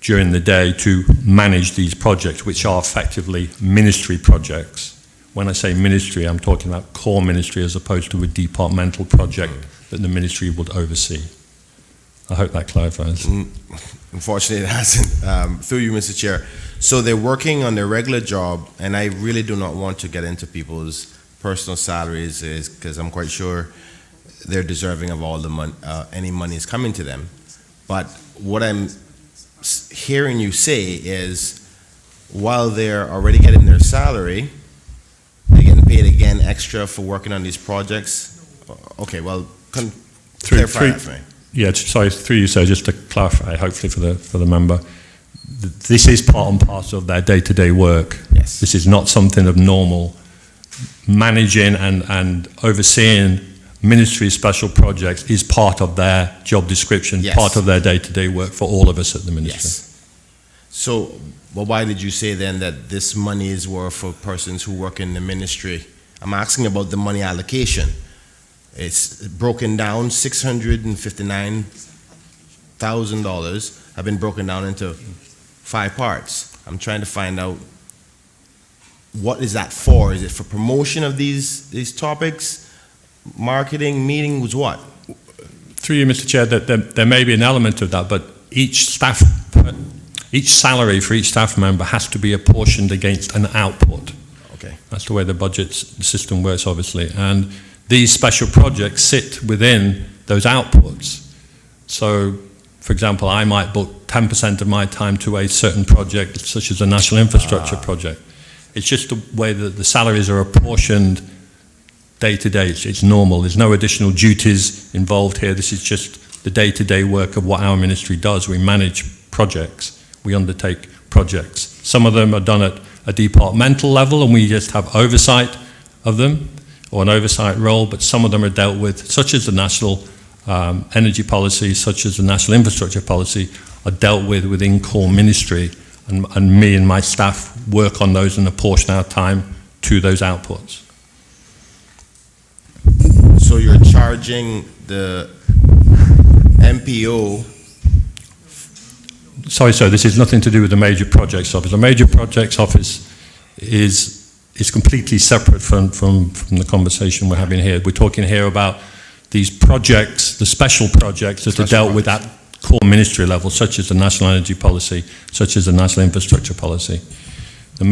during the day to manage these projects, which are effectively ministry projects. When I say ministry, I'm talking about core ministry as opposed to a departmental project that the ministry would oversee. I hope that clarifies. Unfortunately, it hasn't. Through you, Mr. Chair. So they're working on their regular job, and I really do not want to get into people's personal salaries, because I'm quite sure they're deserving of all the money, any money is coming to them. But what I'm hearing you say is, while they're already getting their salary, they're getting paid again extra for working on these projects. Okay, well, clarify that for me. Yeah, sorry, through you, sir, just to clarify, hopefully for the member, this is part and parcel of their day-to-day work. Yes. This is not something abnormal. Managing and overseeing ministry special projects is part of their job description, Yes. part of their day-to-day work for all of us at the ministry. Yes. So, well, why did you say then that this money is worth for persons who work in the ministry? I'm asking about the money allocation. It's broken down, $659,000 have been broken down into 5 parts. I'm trying to find out, what is that for? Is it for promotion of these topics, marketing, meetings, what? Through you, Mr. Chair, that there may be an element of that, but each salary for each staff member has to be apportioned against an output. Okay. That's the way the budget system works, obviously. And these special projects sit within those outputs. So, for example, I might book 10% of my time to a certain project, such as a national infrastructure project. It's just the way that the salaries are apportioned day to day. It's normal. There's no additional duties involved here. This is just the day-to-day work of what our ministry does. We manage projects. We undertake projects. Some of them are done at a departmental level, and we just have oversight of them, or an oversight role, but some of them are dealt with, such as the national energy policy, such as the national infrastructure policy, are dealt with within core ministry, and me and my staff work on those and apportion our time to those outputs. So you're charging the MPO? Sorry, sir, this is nothing to do with the Major Projects Office. The Major Projects Office is completely separate from the conversation we're having here. We're talking here about these projects, the special projects that are dealt with at core ministry level, such as the National Energy Policy, such as the National Infrastructure Policy. The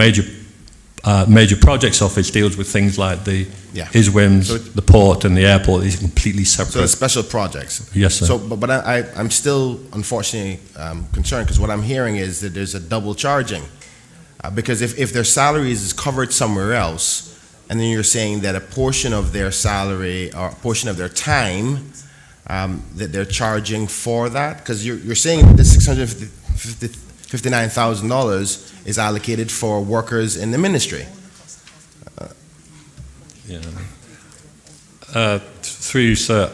Major Projects Office deals with things like the ISWIMs, So the port and the airport. These are completely separate. So it's special projects? Yes, sir. So, but I'm still unfortunately concerned, because what I'm hearing is that there's a double charging. Because if their salaries is covered somewhere else, and then you're saying that a portion of their salary or a portion of their time that they're charging for that, because you're saying the $659,000 is allocated for workers in the ministry. Through you, sir.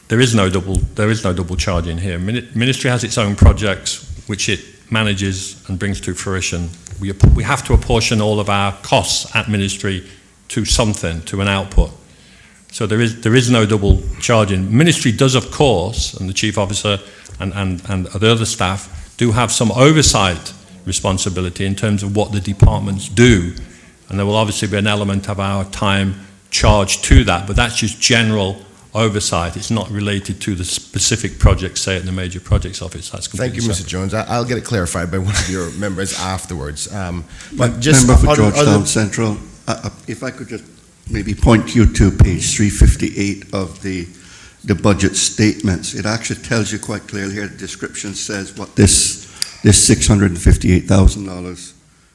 There is no double charging here. Ministry has its own projects which it manages and brings to fruition. We have to apportion all of our costs at ministry to something, to an output. So there is no double charging. Ministry does, of course, and the Chief Officer and the other staff do have some oversight responsibility in terms of what the departments do. And there will obviously be an element of our time charged to that, but that's just general oversight. It's not related to the specific projects, say at the Major Projects Office. That's Thank you, Mr. Jones. I'll get it clarified by one of your members afterwards. But just member for Georgetown Central, if I could just maybe point you to page 358 of the the budget statements. It actually tells you quite clearly here, the description says what this $658,000,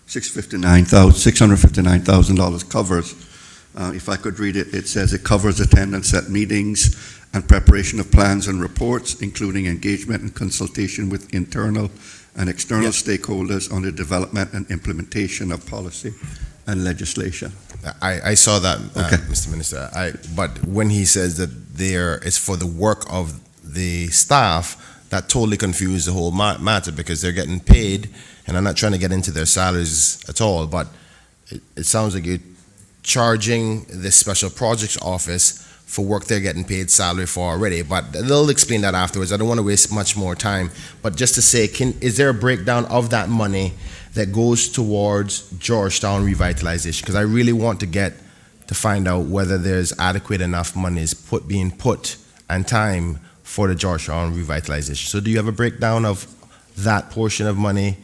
$659,000 covers. If I could read it, it says it covers attendance at meetings and preparation of plans and reports, including engagement and consultation with internal and external stakeholders on the development and implementation of policy and legislation. I saw that, Okay. Mr. Minister. But when he says that it's for the work of the staff, that totally confused the whole matter, because they're getting paid, and I'm not trying to get into their salaries at all, but it sounds like you're charging the Special Projects Office for work they're getting paid salary for already. But they'll explain that afterwards. I don't want to waste much more time. But just to say, is there a breakdown of that money that goes towards Georgetown revitalization? Because I really want to find out whether there's adequate enough monies being put and time for the Georgetown revitalization. So do you have a breakdown of that portion of money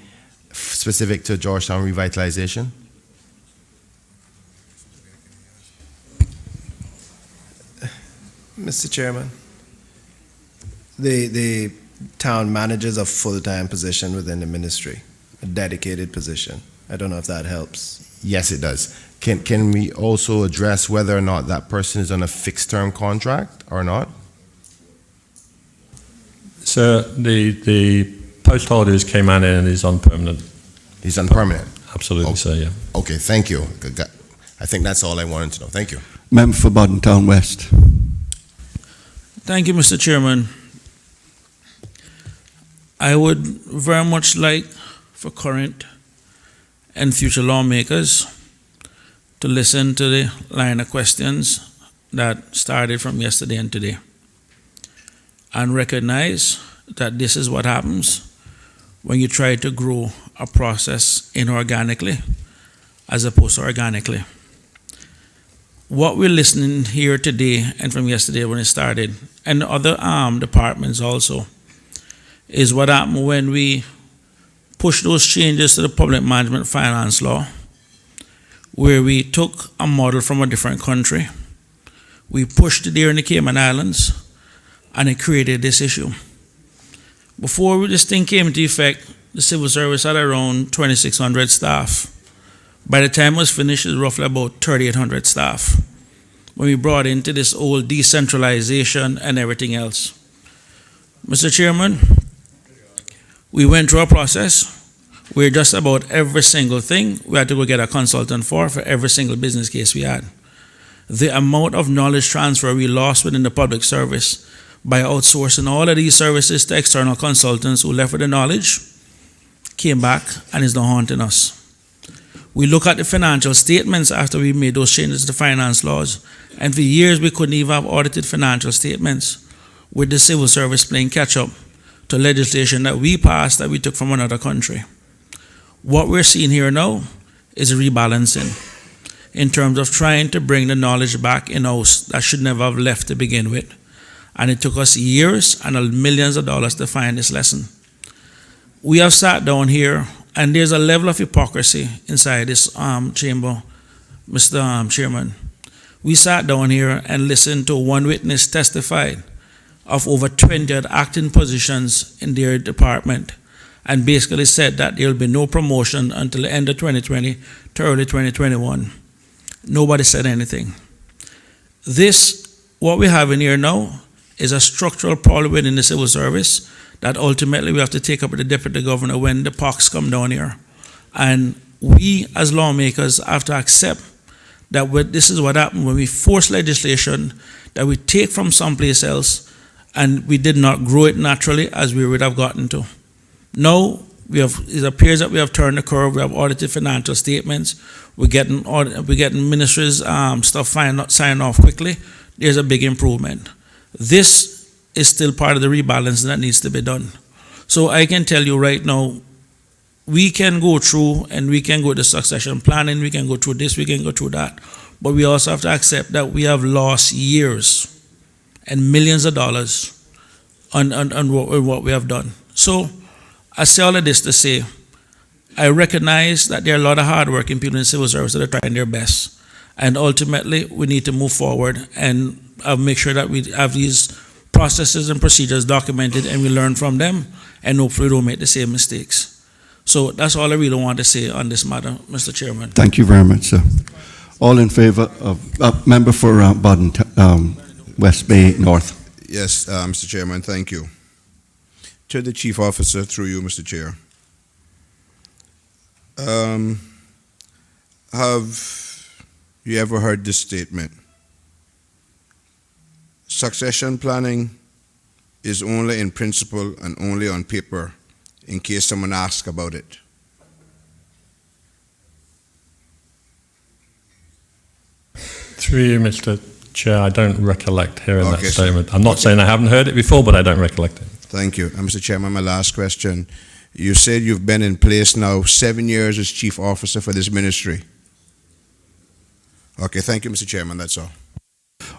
specific to Georgetown revitalization? Mr. Chairman, the town manages a full-time position within the ministry, a dedicated position. I don't know if that helps. Yes, it does. Can we also address whether or not that person is on a fixed-term contract or not? So the post holidays came in and is on permanent. He's on permanent. Absolutely, so yeah. Okay, thank you. I think that's all I wanted to know. Thank you. Member for Bodden Town West. Thank you, Mr. Chairman. I would very much like for current and future lawmakers to listen to the line of questions that started from yesterday and today, and recognize that this is what happens when you try to grow a process inorganically as opposed to organically. What we're listening here today and from yesterday when it started, and other departments also, is what happened when we pushed those changes to the public management finance law, where we took a model from a different country, we pushed it there in the Cayman Islands, and it created this issue. Before this thing came into effect, the civil service had around 2,600 staff. By the time it was finished, it was roughly about 3,800 staff, when we brought into this old decentralization and everything else. Mr. Chairman, we went through a process where just about every single thing we had to go get a consultant for every single business case we had. The amount of knowledge transfer we lost within the public service by outsourcing all of these services to external consultants who left with the knowledge came back and is now haunting us. We look at the financial statements after we made those changes to the finance laws, and for years we couldn't even have audited financial statements, with the civil service playing catch up to legislation that we passed that we took from another country. What we're seeing here now is a rebalancing in terms of trying to bring the knowledge back in-house that should never have left to begin with. And it took us years and millions of dollars to find this lesson. We have sat down here, and there's a level of hypocrisy inside this chamber, Mr. Chairman. We sat down here and listened to one witness testify of over 20 acting positions in their department, and basically said that there will be no promotion until the end of 2020 to early 2021. Nobody said anything. What we have in here now, is a structural problem within the civil service that ultimately we have to take up with the deputy governor when the pox come down here. And we as lawmakers have to accept that this is what happened when we force legislation that we take from someplace else, and we did not grow it naturally as we would have gotten to. Now, it appears that we have turned the curve. We have audited financial statements. We're getting ministries' stuff signed off quickly. There's a big improvement. This is still part of the rebalancing that needs to be done. So I can tell you right now, we can go through and we can go to succession planning, we can go through this, we can go through that. But we also have to accept that we have lost years and millions of dollars on what we have done. So I say all of this to say, I recognize that there are a lot of hardworking people in civil service that are trying their best. And ultimately, we need to move forward and make sure that we have these processes and procedures documented, and we learn from them, and hopefully don't make the same mistakes. So that's all I really want to say on this matter, Mr. Chairman. Thank you very much, sir. All in favor of, member for Baden, West Bay North. Yes, Mr. Chairman, thank you. To the Chief Officer, through you, Mr. Chair. Have you ever heard this statement? Succession planning is only in principle and only on paper, in case someone asks about it. Through you, Mr. Chair, I don't recollect hearing that Okay, sir. statement. I'm not saying I haven't heard it before, but I don't recollect it. Thank you. And Mr. Chairman, my last question. You said you've been in place now 7 years as Chief Officer for this ministry. Okay, thank you, Mr. Chairman, that's all.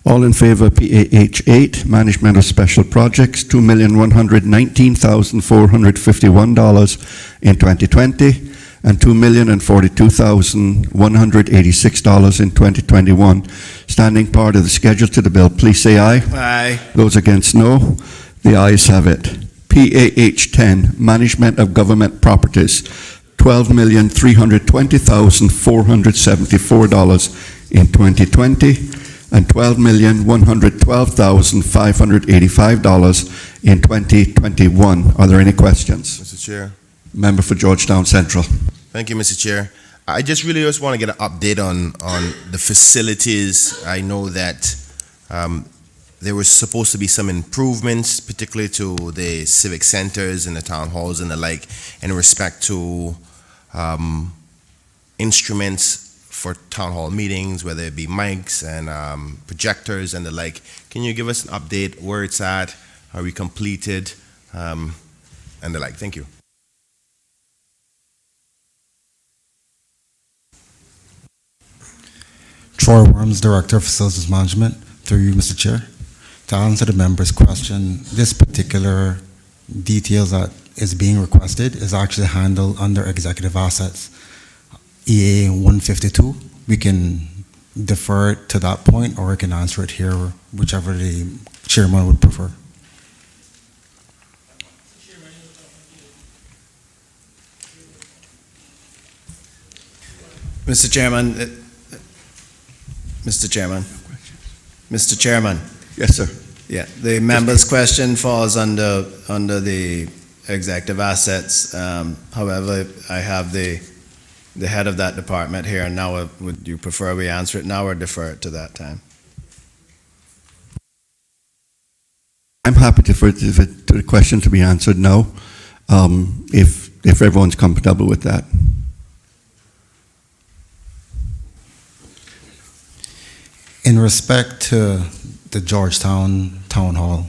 All in favor, PAH 8, Management of Special Projects, $2,119,451 in 2020, and $2,042,186 in 2021. Standing part of the schedule to the bill, please say aye. Aye. Those against, no. The ayes have it. PAH 10, Management of Government Properties, $12,320,474 in 2020, and $12,112,585 in 2021. Are there any questions? Mr. Chair. Member for Georgetown Central. Thank you, Mr. Chair. I just really just want to get an update on the facilities. I know that there was supposed to be some improvements, particularly to the civic centers and the town halls and the like, in respect to instruments for town hall meetings, whether it be mics and projectors and the like. Can you give us an update where it's at? Are we completed? And the like. Thank you. Troy Worms, Director of Facilities Management. Through you, Mr. Chair. To answer the member's question, this particular details that is being requested is actually handled under Executive Assets. EA 152, we can defer it to that point, or we can answer it here, whichever the chairman would prefer. Mr. Chairman, Mr. Chairman, Mr. Chairman. Yes, sir. Yeah, the member's question falls under the executive assets. However, I have the head of that department here now. Would you prefer we answer it now or defer it to that time? I'm happy to defer to the question to be answered now, if everyone's comfortable with that. In respect to the Georgetown Town Hall,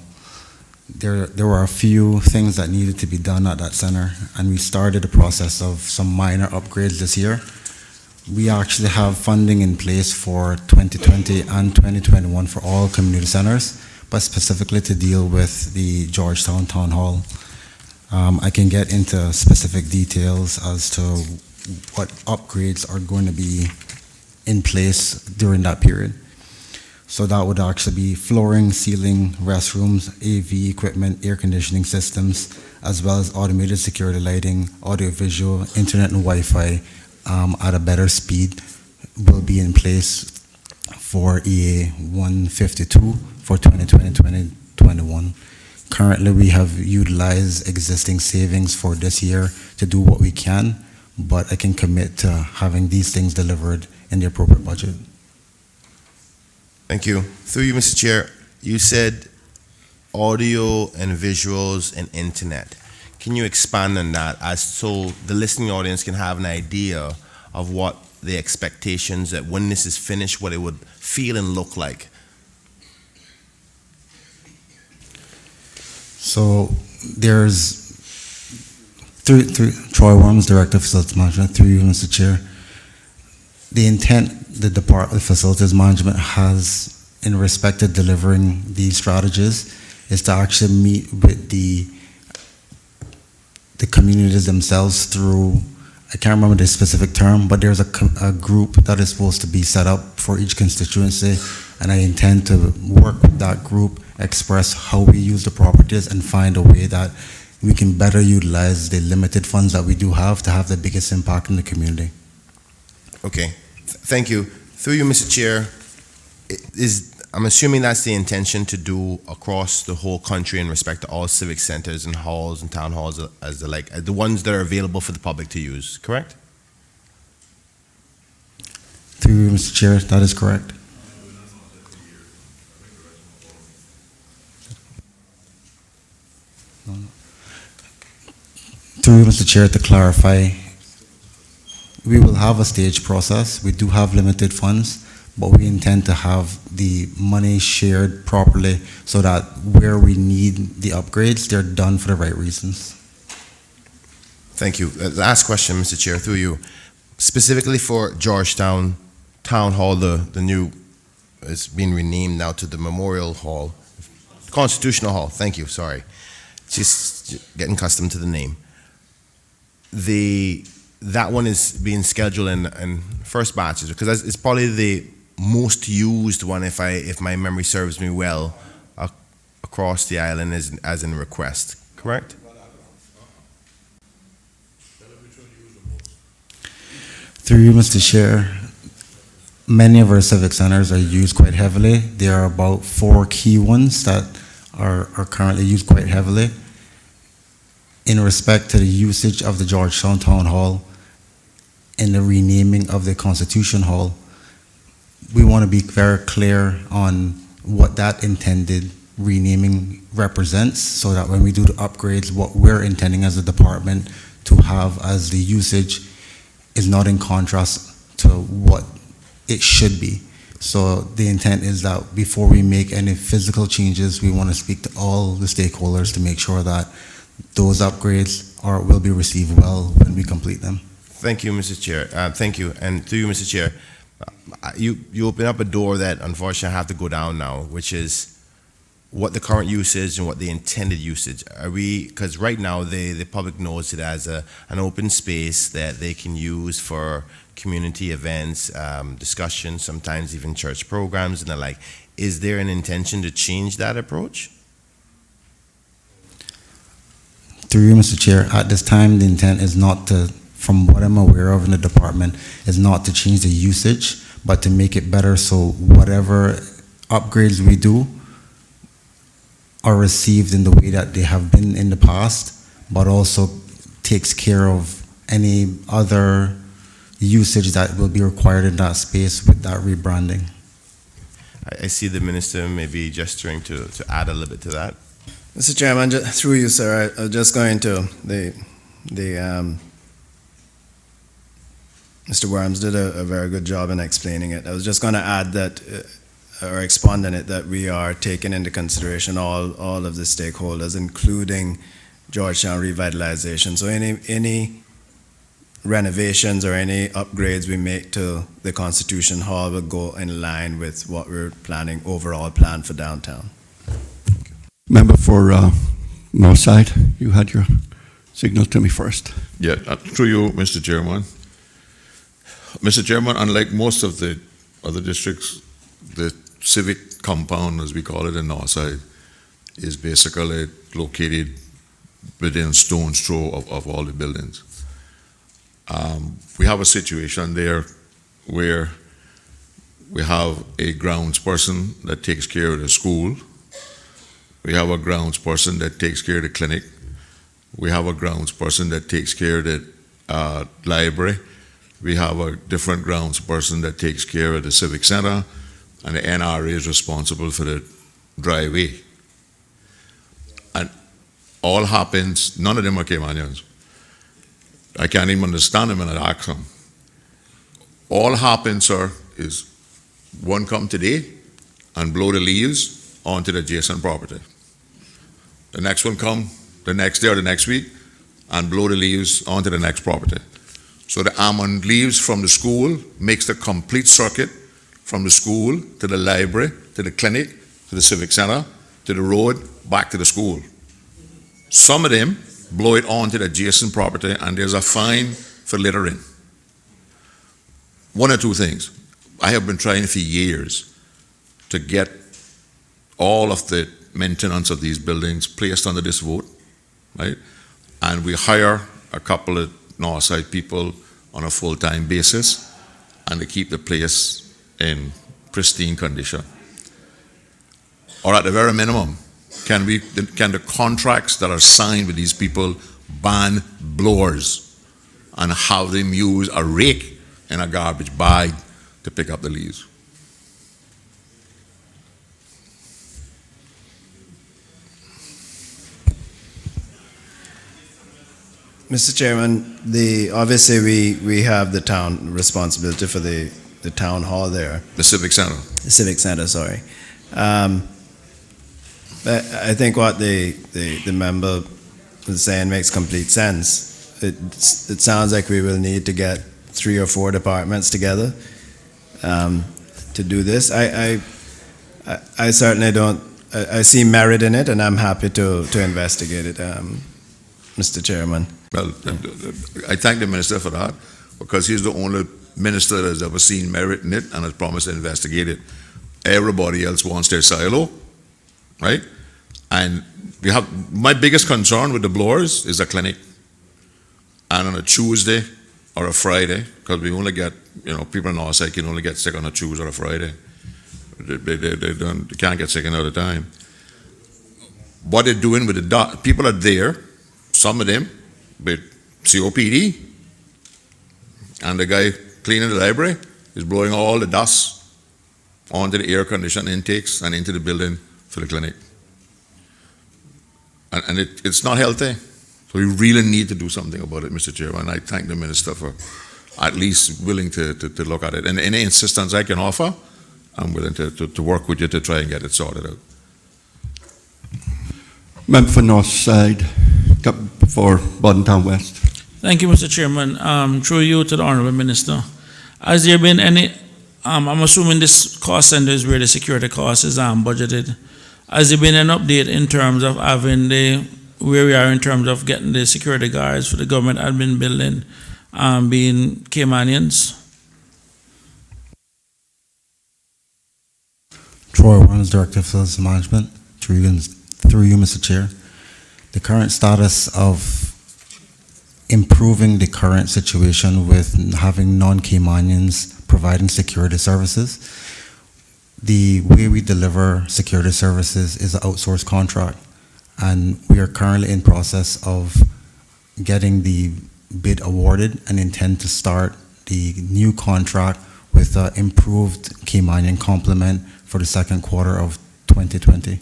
there were a few things that needed to be done at that center, and we started the process of some minor upgrades this year. We actually have funding in place for 2020 and 2021 for all community centers, but specifically to deal with the Georgetown Town Hall. I can get into specific details as to what upgrades are going to be in place during that period. So that would actually be flooring, ceiling, restrooms, AV equipment, air conditioning systems, as well as automated security lighting, audio-visual, internet and Wi-Fi at a better speed will be in place for EA 152 for 2020-2021. Currently, we have utilized existing savings for this year to do what we can, but I can commit to having these things delivered in the appropriate budget. Thank you. Through you, Mr. Chair, you said audio and visuals and internet. Can you expand on that as so the listening audience can have an idea of what the expectations that when this is finished, what it would feel and look like? So there's through Troy Worms, Director of Facilities Management, through you, Mr. Chair. The intent the Department of Facilities Management has in respect to delivering these strategies is to actually meet with the communities themselves through, I can't remember the specific term, but there's a group that is supposed to be set up for each constituency and I intend to work with that group, express how we use the properties, and find a way that we can better utilize the limited funds that we do have to have the biggest impact in the community. Okay, thank you. Through you, Mr. Chair, I'm assuming that's the intention to do across the whole country in respect to all civic centers and halls and town halls as the ones that are available for the public to use, correct? Through you, Mr. Chair, that is correct. Through you, Mr. Chair, to clarify, we will have a stage process. We do have limited funds, but we intend to have the money shared properly so that where we need the upgrades, they're done for the right reasons. Thank you. Last question, Mr. Chair, through you. Specifically for Georgetown Town Hall, the new, it's been renamed now to the Memorial Hall, Constitutional Hall, thank you, sorry. Just getting accustomed to the name. That one is being scheduled in first batches because it's probably the most used one, if my memory serves me well, across the island as in request, correct? Through you, Mr. Chair, many of our civic centers are used quite heavily. There are about 4 key ones that are currently used quite heavily. In respect to the usage of the Georgetown Town Hall and the renaming of the Constitution Hall, we want to be very clear on what that intended renaming represents so that when we do the upgrades, what we're intending as a department to have as the usage is not in contrast to what it should be. So the intent is that before we make any physical changes, we want to speak to all the stakeholders to make sure that those upgrades will be received well when we complete them. Thank you, Mr. Chair. Thank you. And through you, Mr. Chair, you open up a door that unfortunately I have to go down now, which is what the current usage and what the intended usage. Because right now the public knows it as an open space that they can use for community events, discussions, sometimes even church programs and the like. Is there an intention to change that approach? Through you, Mr. Chair, at this time, the intent is not to, from what I'm aware of in the department, is not to change the usage, but to make it better so whatever upgrades we do are received in the way that they have been in the past, but also takes care of any other usage that will be required in that space with that rebranding. I see the minister maybe gesturing to add a little bit to that. Mr. Chairman, through you, sir, I was just going to Mr. Worms did a very good job in explaining it. I was just going to add that, or expand on it, that we are taking into consideration all of the stakeholders, including Georgetown revitalization. So any renovations or any upgrades we make to the Constitution Hall will go in line with what we're planning, overall plan for downtown. Member for Northside, you had your signal to me first. Yeah, through you, Mr. Chairman. Mr. Chairman, unlike most of the other districts, the civic compound, as we call it in Northside, is basically located within stone's throw of all the buildings. We have a situation there where we have a grounds person that takes care of the school. We have a grounds person that takes care of the clinic. We have a grounds person that takes care of the library. We have a different grounds person that takes care of the civic center, and the NRA is responsible for the driveway. And all happens, none of them are Caymanians. I can't even understand them and I ask them. All happens, sir, is one come today and blow the leaves onto the adjacent property. The next one come the next day or the next week and blow the leaves onto the next property. So the almond leaves from the school makes the complete circuit from the school to the library, to the clinic, to the civic center, to the road, back to the school. Some of them blow it onto the adjacent property and there's a fine for littering. One or two things. I have been trying for years to get all of the maintenance of these buildings placed under this vote, right? And we hire a couple of Northside people on a full-time basis, and to keep the place in pristine condition. Or at the very minimum, can the contracts that are signed with these people ban blowers and have them use a rake in a garbage bag to pick up the leaves? Mr. Chairman, obviously we have the town responsibility for the town hall there. The Civic Center. The Civic Center, sorry. I think what the member was saying makes complete sense. It sounds like we will need to get 3 or 4 departments together to do this. I certainly don't. I see merit in it, and I'm happy to investigate it, Mr. Chairman. Well, I thank the minister for that, because he's the only minister that has ever seen merit in it and has promised to investigate it. Everybody else wants their silo, right? And my biggest concern with the blowers is the clinic. And on a Tuesday or a Friday, because we only get, people in Northside can only get sick on a Tuesday or a Friday. They can't get sick another time. What they're doing with the people are there, some of them with COPD, and the guy cleaning the library is blowing all the dust onto the air conditioned intakes and into the building for the clinic. And it's not healthy. So we really need to do something about it, Mr. Chairman. I thank the minister for at least willing to look at it. And any insistence I can offer, I'm willing to work with you to try and get it sorted out. Member for North Side, for Boddentown West. Thank you, Mr. Chairman. Through you to the Honorable Minister. Has there been any, I'm assuming this cost center is where the security cost is budgeted. Has there been an update in terms of having where we are in terms of getting the security guards for the government admin building being Caymanians? Troy Warnes, Director of Facilities Management. Through you, Mr. Chair. The current status of improving the current situation with having non-Caymanians providing security services. The way we deliver security services is an outsourced contract, and we are currently in process of getting the bid awarded and intend to start the new contract with an improved Caymanian complement for the second quarter of 2020.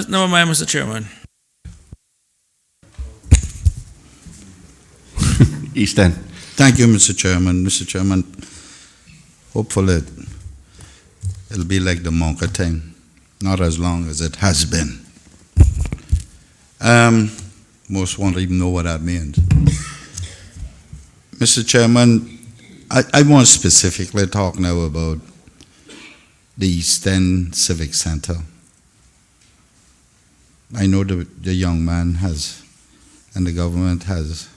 Never mind, Mr. Chairman. East End. Thank you, Mr. Chairman. Mr. Chairman, hopefully it'll be like the Monka thing, not as long as it has been. Most won't even know what that means. Mr. Chairman, I want to specifically talk now about the East End Civic Center. I know the young man has, and the government has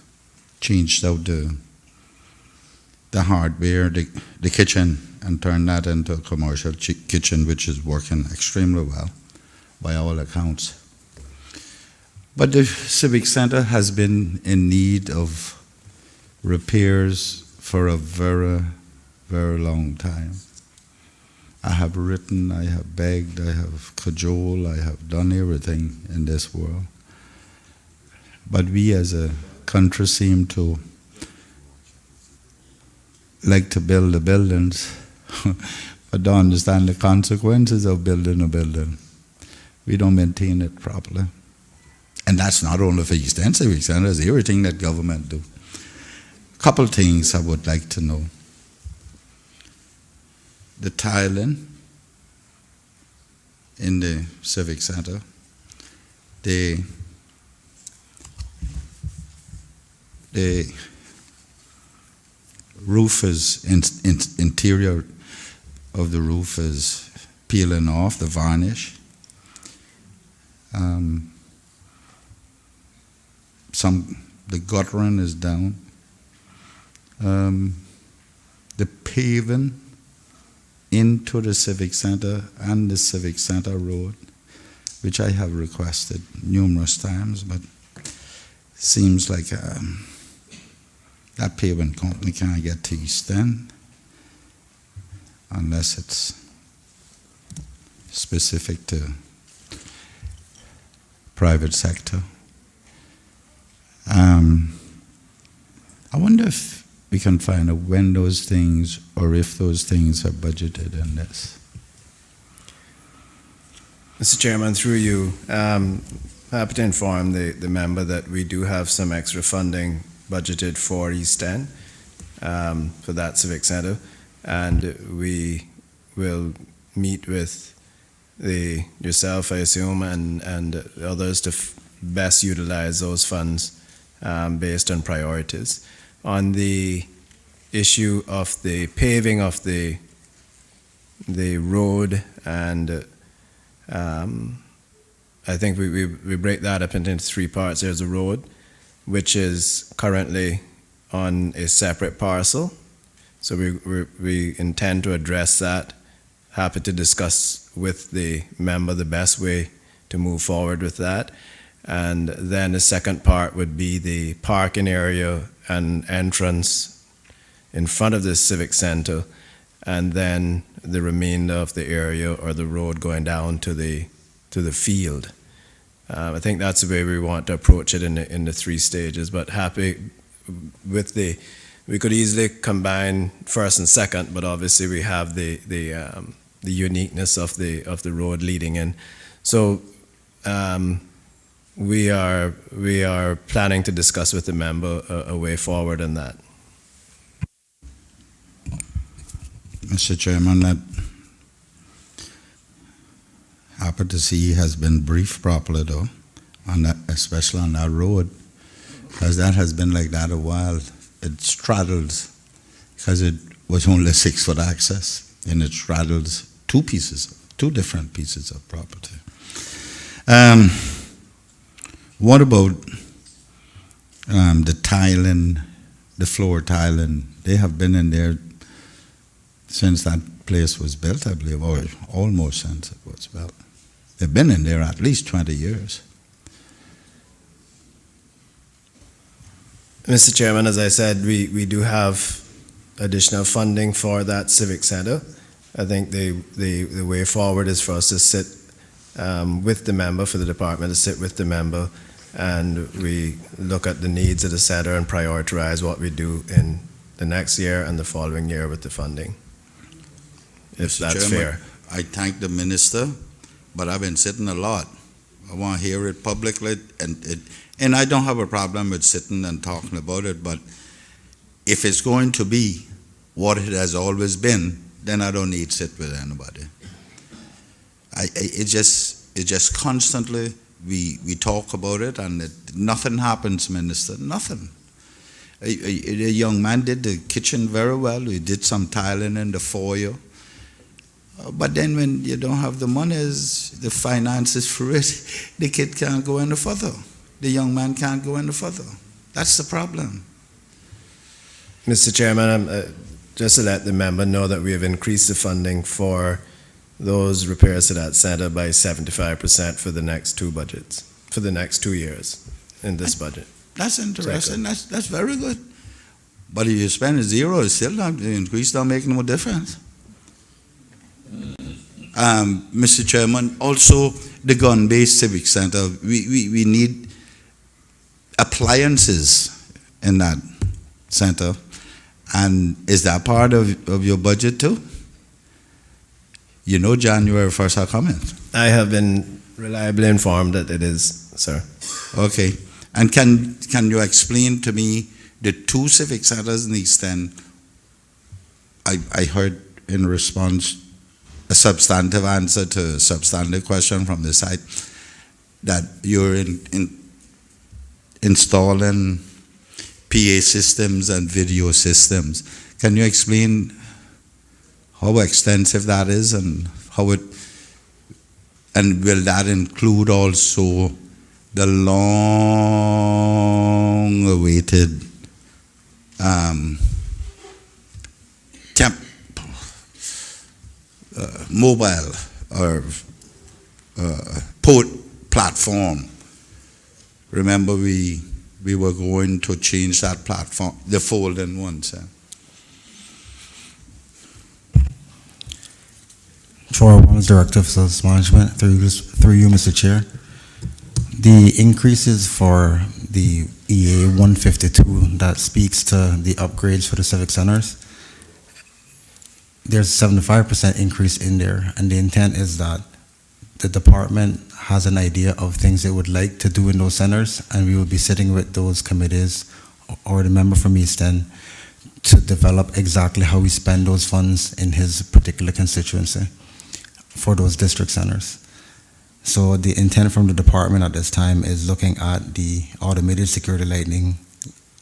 changed out the hardware, the kitchen, and turned that into a commercial kitchen, which is working extremely well by all accounts. But the Civic Center has been in need of repairs for a very, very long time. I have written, I have begged, I have cajoled, I have done everything in this world. But we as a country seem to like to build the buildings, but don't understand the consequences of building a building. We don't maintain it properly. And that's not only for East End Civic Center, it's everything that government do. Couple things I would like to know. The tiling in the Civic Center, the roof is, interior of the roof is peeling off, the varnish. The guttering is down. The paving into the Civic Center and the Civic Center Road, which I have requested numerous times, but seems like that paving company can't get to East End unless it's specific to private sector. I wonder if we can find out when those things, or if those things are budgeted in this. Mr. Chairman, through you, happy to inform the member that we do have some extra funding budgeted for East End, for that Civic Center, and we will meet with yourself, I assume, and others to best utilize those funds based on priorities. On the issue of the paving of the road, and I think we break that up into three parts. There's a road, which is currently on a separate parcel, so we intend to address that. Happy to discuss with the member the best way to move forward with that. And then the second part would be the parking area and entrance in front of the Civic Center, and then the remainder of the area or the road going down to the field. I think that's the way we want to approach it in the three stages, but happy with we could easily combine first and second, but obviously we have the uniqueness of the road leading in. So we are planning to discuss with the member a way forward on that. Mr. Chairman, that happy to see he has been briefed properly though, on that, especially on that road, because that has been like that a while. It straddles, because it was only 6-foot access, and it straddles two different pieces of property. What about the tiling, the floor tiling? They have been in there since that place was built, I believe, or almost since it was built. They've been in there at least 20 years. Mr. Chairman, as I said, we do have additional funding for that Civic Center. I think the way forward is for us to sit with the member, for the department to sit with the member, and we look at the needs of the center and prioritize what we do in the next year and the following year with the funding, if Mr. that's Chairman, fair. I thank the minister, but I've been sitting a lot. I want to hear it publicly, and I don't have a problem with sitting and talking about it, but if it's going to be what it has always been, then I don't need to sit with anybody. It just constantly, we talk about it, and nothing happens, Minister, nothing. A young man did the kitchen very well. We did some tiling in the foyer. But then when you don't have the monies, the finances for it, the kid can't go any further. The young man can't go any further. That's the problem. Mr. Chairman, just to let the member know that we have increased the funding for those repairs to that center by 75% for the next two budgets, for the next 2 years in this budget. That's interesting. That's very good. But if you spend zero, it's still not, the increase don't make no difference. Mr. Chairman, also the gun-based civic center, we need appliances in that center. And is that part of your budget too? You know January 1st are coming. I have been reliably informed that it is, sir. Okay. And can you explain to me the two civic centers in East End? I heard in response a substantive answer to a substantive question from the site that you're installing PA systems and video systems. Can you explain how extensive that is and how it And will that include also the long-awaited mobile or port platform? Remember, we were going to change that platform, the fold-in ones. Troy Williams, Director of Facilities Management, through you, Mr. Chair. The increases for the EA 152 that speaks to the upgrades for the civic centers, there's a 75% increase in there, and the intent is that the department has an idea of things they would like to do in those centers, and we will be sitting with those committees or the member from East End to develop exactly how we spend those funds in his particular constituency for those district centers. So the intent from the department at this time is looking at the automated security lighting,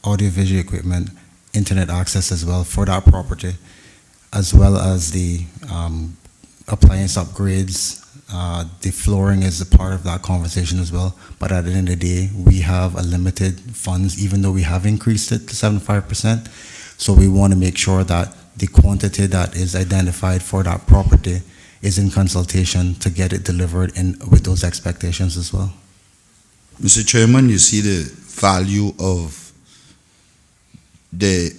audiovisual equipment, internet access as well for that property, as well as the appliance upgrades. The flooring is a part of that conversation as well. But at the end of the day, we have a limited funds, even though we have increased it to 75%. So we want to make sure that the quantity that is identified for that property is in consultation to get it delivered in with those expectations as well. Mr. Chairman, you see the value of the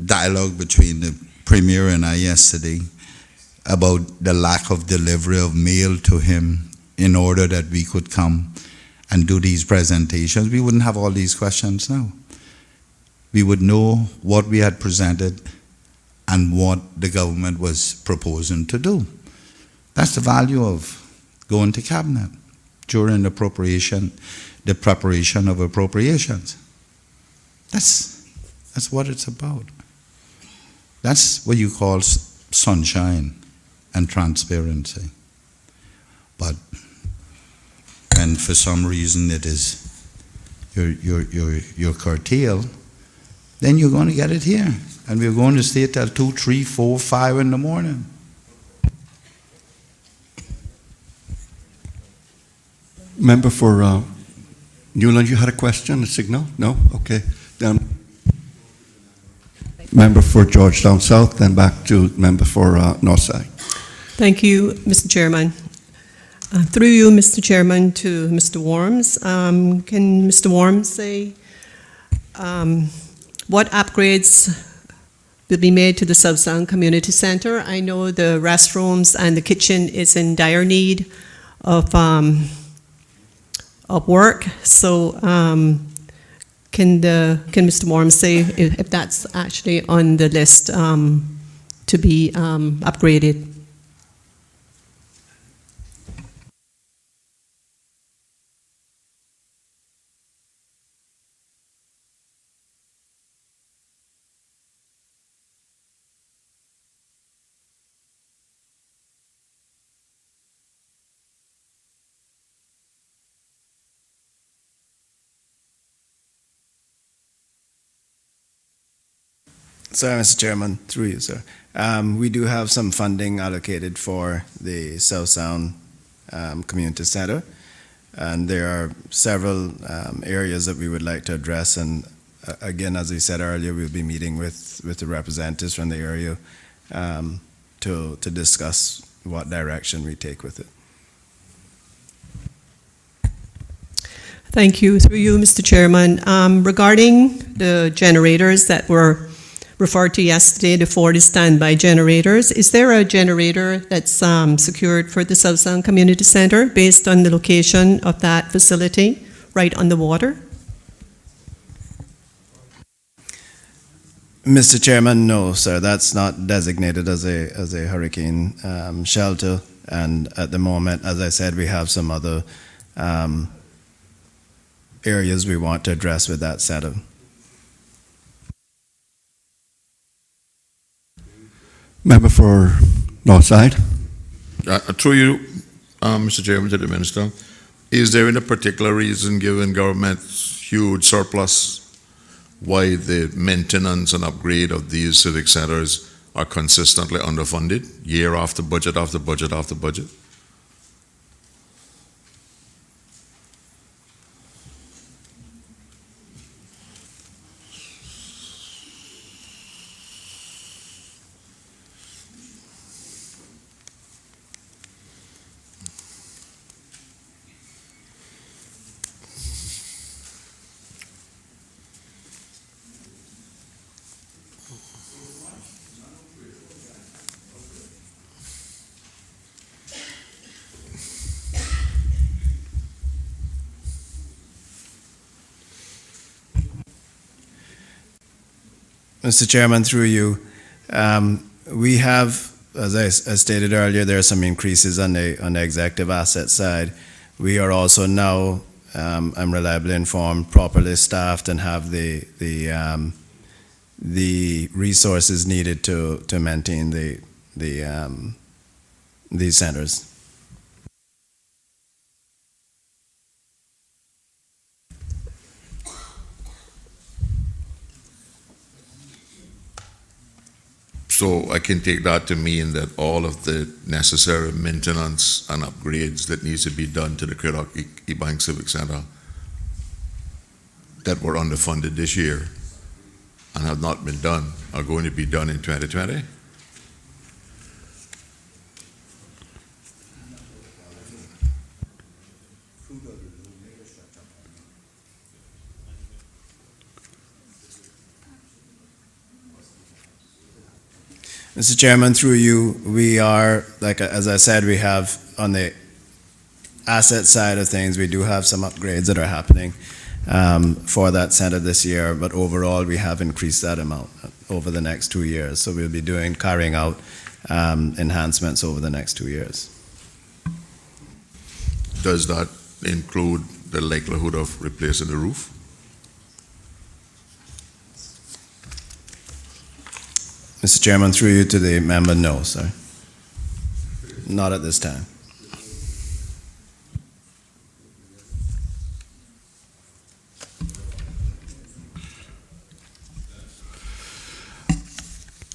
dialogue between the Premier and I yesterday about the lack of delivery of mail to him in order that we could come and do these presentations. We wouldn't have all these questions now. We would know what we had presented and what the government was proposing to do. That's the value of going to cabinet during the preparation of appropriations. That's what it's about. That's what you call sunshine and transparency. But and for some reason it is your curtail, then you're going to get it here. And we're going to stay till 2, 3, 4, 5 in the morning. Member for Newland, you had a question, a signal? No? Okay. Then member for Georgetown South, then back to member for Northside. Thank you, Mr. Chairman. Through you, Mr. Chairman, to Mr. Worms. Can Mr. Worms say what upgrades will be made to the South Sound Community Center? I know the restrooms and the kitchen is in dire need of work. So can Mr. Worms say if that's actually on the list to be upgraded? Sorry, Mr. Chairman, through you, sir. We do have some funding allocated for the South Sound Community Center, and there are several areas that we would like to address. And again, as we said earlier, we'll be meeting with the representatives from the area to discuss what direction we take with it. Thank you. Through you, Mr. Chairman. Regarding the generators that were referred to yesterday, the 40 standby generators, is there a generator that's secured for the South Sound Community Center based on the location of that facility right on the water? Mr. Chairman, no, sir. That's not designated as a hurricane shelter. And at the moment, as I said, we have some other areas we want to address with that setup. Member for Northside. Through you, Mr. Chairman, to the Minister, is there any particular reason, given government's huge surplus, why the maintenance and upgrade of these civic centers are consistently underfunded, year after budget after budget after budget? Mr. Chairman, through you, we have, as I stated earlier, there are some increases on the executive asset side. We are also now, I'm reliably informed, properly staffed and have the resources needed to maintain these centers. So I can take that to mean that all of the necessary maintenance and upgrades that needs to be done to the Cradock Ebank Civic Center that were underfunded this year and have not been done are going to be done in 2020? Mr. Chairman, through you, we are, like, as I said, we have on the asset side of things, we do have some upgrades that are happening for that center this year, but overall, we have increased that amount over the next 2 years. So we'll be carrying out enhancements over the next 2 years. Does that include the likelihood of replacing the roof? Mr. Chairman, through you to the member, no, sir. Not at this time.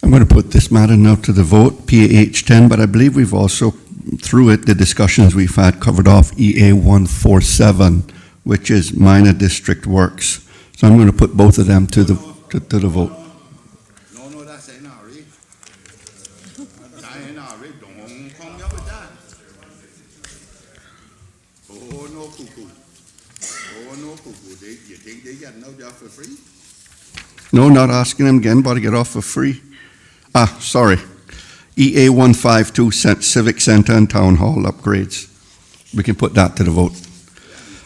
I'm going to put this matter now to the vote, PAH 10, but I believe we've also, through it, the discussions we've had covered off EA 147, which is minor district works. So I'm going to put both of them to the vote. No, that's NRA. That NRA, don't come here with that. Oh, no, cuckoo. Oh, no, cuckoo. You think they get no job for free? No, not asking them again, but to get off for free. Sorry. EA 152, Civic Center and Town Hall upgrades. We can put that to the vote.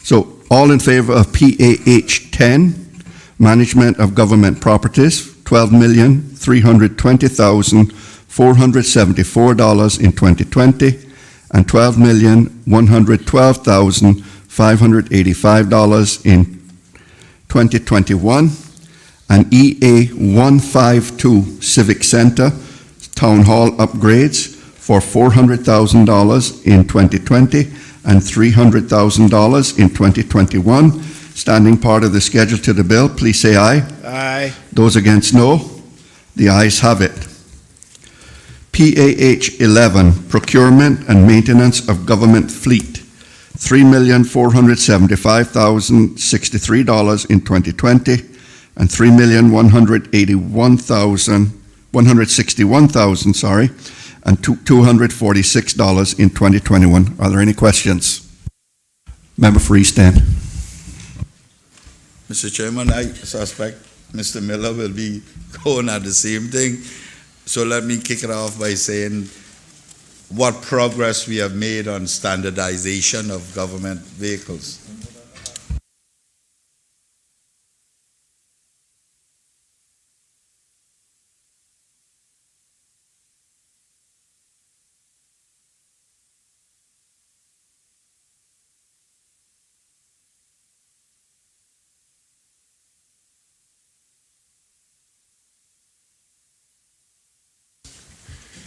So, all in favor of PAH 10, Management of Government Properties, $12,320,474 in 2020, and $12,112,585 in 2021. And EA 152 Civic Center Town Hall upgrades for $400,000 in 2020 and $300,000 in 2021. Standing part of the schedule to the bill, please say aye. Aye. Those against, no. The ayes have it. PAH 11 Procurement and Maintenance of Government Fleet, $3,475,063 in 2020 and $3,161,000, and $246 in 2021. Are there any questions? Member for East End. Mr. Chairman, I suspect Mr. Miller will be going at the same thing. So let me kick it off by saying what progress we have made on standardization of government vehicles.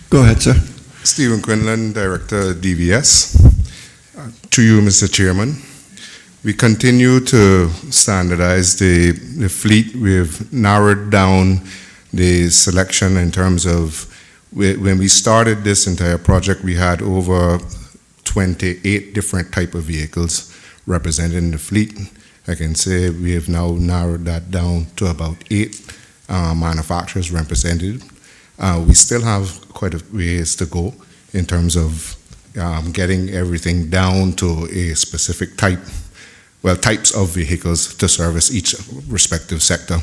Go ahead, sir. Stephen Quinlan, Director, DVS. To you, Mr. Chairman. We continue to standardize the fleet. We've narrowed down the selection in terms of when we started this entire project, we had over 28 different type of vehicles represented in the fleet. I can say we have now narrowed that down to about 8 manufacturers represented. We still have quite a ways to go in terms of getting everything down to a specific types of vehicles to service each respective sector.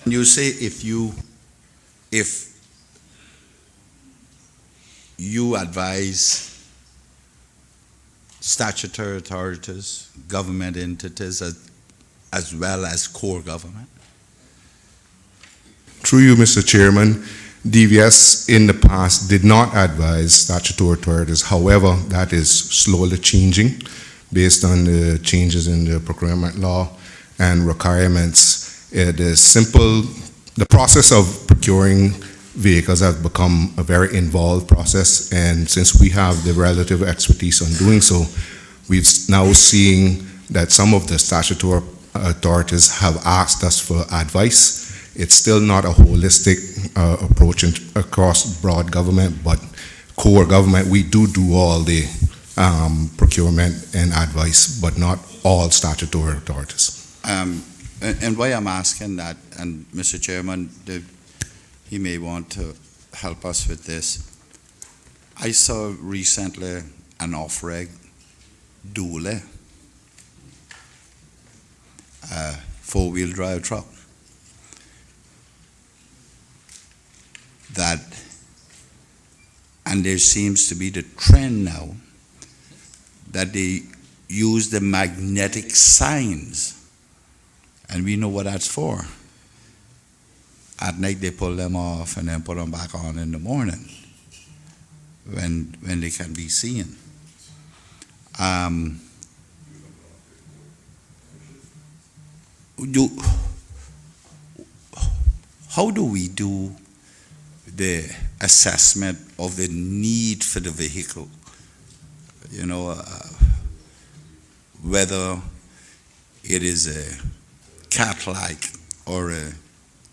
You say if you advise statutory authorities, government entities, as well as core government? Through you, Mr. Chairman, DVS in the past did not advise statutory authorities. However, that is slowly changing based on the changes in the procurement law and requirements. It is simple. The process of procuring vehicles has become a very involved process, and since we have the relative expertise on doing so, we've now seeing that some of the statutory authorities have asked us for advice. It's still not a holistic approach across broad government, but core government, we do all the procurement and advice, but not all statutory authorities. And why I'm asking that, and Mr. Chairman, he may want to help us with this. I saw recently an off-reg Dule, four-wheel drive truck, that, and there seems to be the trend now that they use the magnetic signs, and we know what that's for. At night they pull them off and then put them back on in the morning when they can be seen. How do we do the assessment of the need for the vehicle? You know, whether it is a Cadillac or a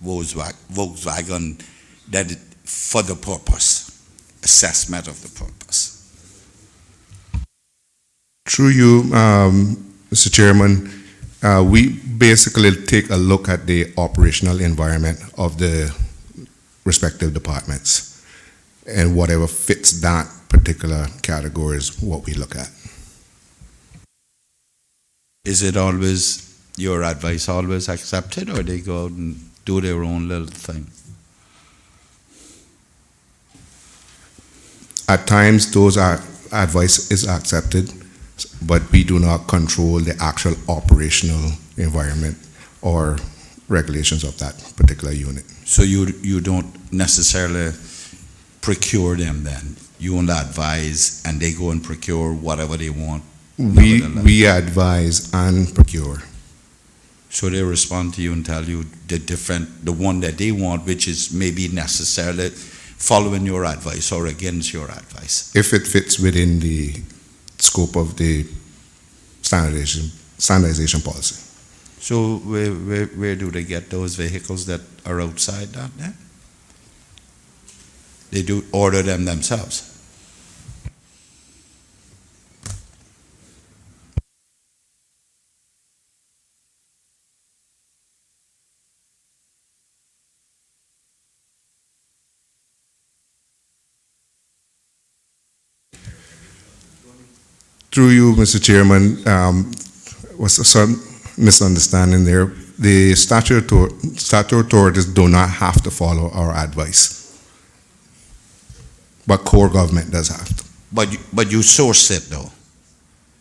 Volkswagen, that for the purpose, assessment of the purpose. Through you, Mr. Chairman, we basically take a look at the operational environment of the respective departments, and whatever fits that particular category is what we look at. Is it always, your advice always accepted, or they go out and do their own little thing? At times, those advice is accepted, but we do not control the actual operational environment or regulations of that particular unit. So you don't necessarily procure them then? You only advise and they go and procure whatever they want? We advise and procure. So they respond to you and tell you the one that they want, which is maybe necessarily following your advice or against your advice? If it fits within the scope of the standardization policy. So where do they get those vehicles that are outside that then? They do order them themselves? Through you, Mr. Chairman, was some misunderstanding there. The statutory authorities do not have to follow our advice, but core government does have to. But you source it though?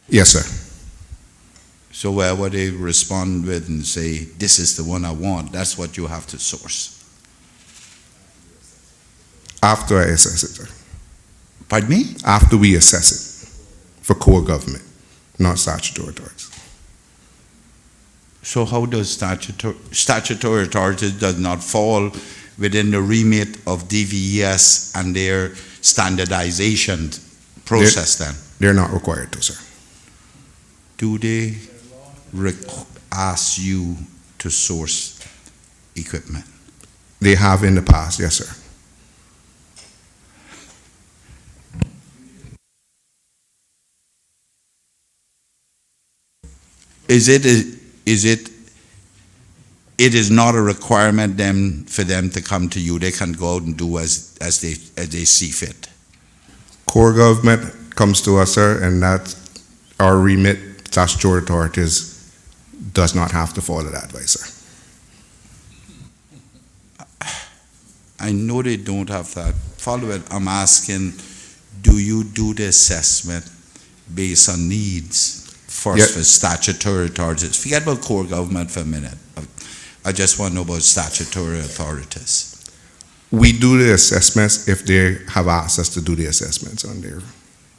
Yes, sir. So wherever they respond with and say, this is the one I want, that's what you have to source? After I assess it, sir. Pardon me? After we assess it for core government, not statutory authorities. So how does statutory authorities does not fall within the remit of DVES and their standardization process then? They're not required to, sir. Do they ask you to source equipment? They have in the past, yes, sir. It is not a requirement then for them to come to you. They can go out and do as they see fit. Core government comes to us, sir, and that our remit, statutory authorities, does not have to follow that advice, sir. I know they don't have that. Follow it. I'm asking, do you do the assessment based on needs? First, for statutory authorities. Forget about core government for a minute. I just want to know about statutory authorities. We do the assessments if they have asked us to do the assessments on there.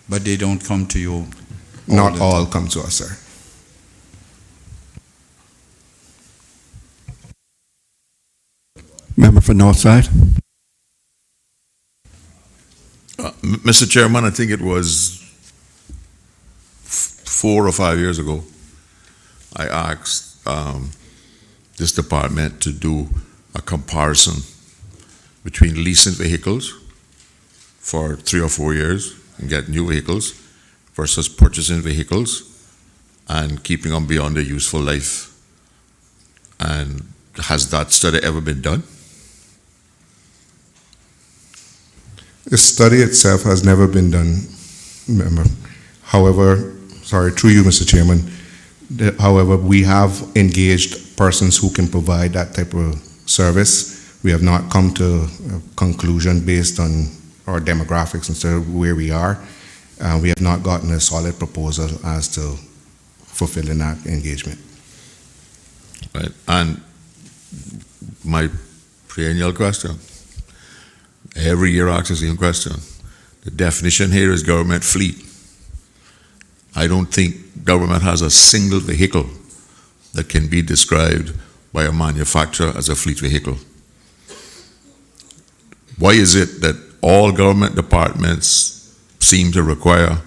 But they don't come to you? Not all come to us, sir. Member for Northside. Mr. Chairman, I think it was 4 or 5 years ago, I asked this department to do a comparison between leasing vehicles for 3 or 4 years and get new vehicles versus purchasing vehicles and keeping them beyond their useful life. And has that study ever been done? The study itself has never been done, member. However, sorry, through you, Mr. Chairman, however, we have engaged persons who can provide that type of service. We have not come to a conclusion based on our demographics and so where we are. We have not gotten a solid proposal as to fulfilling that engagement. Right. And my perennial question, every year I ask the same question. The definition here is government fleet. I don't think government has a single vehicle that can be described by a manufacturer as a fleet vehicle. Why is it that all government departments seem to require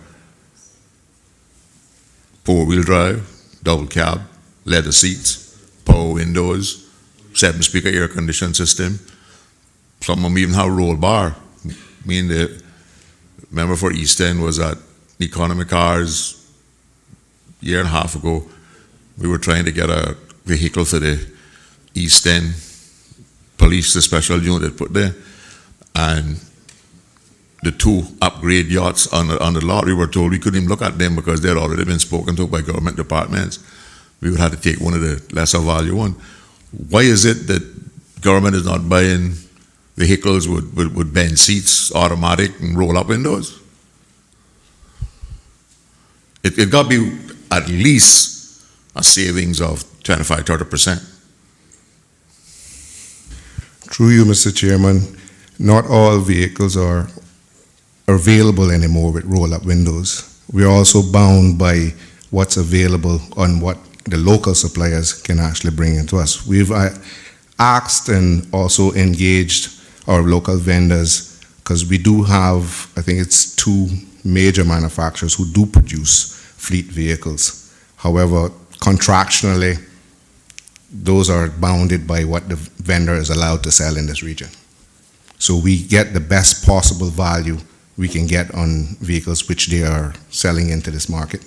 4-wheel drive, double cab, leather seats, power windows, 7-speaker air conditioning system? Some of them even have roll bar. Me and the member for East End was at Economy Cars a year and a half ago. We were trying to get a vehicle for the East End police, the special unit put there, and the 2 upgrade yachts on the lot, we were told we couldn't even look at them because they had already been spoken to by government departments. We would have to take one of the lesser value one. Why is it that government is not buying vehicles with bench seats, automatic, and roll-up windows? It got to be at least a savings of 25–30%. Through you, Mr. Chairman, not all vehicles are available anymore with roll-up windows. We are also bound by what's available on what the local suppliers can actually bring into us. We've asked and also engaged our local vendors because we do have, I think it's 2 major manufacturers who do produce fleet vehicles. However, contractually, those are bounded by what the vendor is allowed to sell in this region. So we get the best possible value we can get on vehicles which they are selling into this market.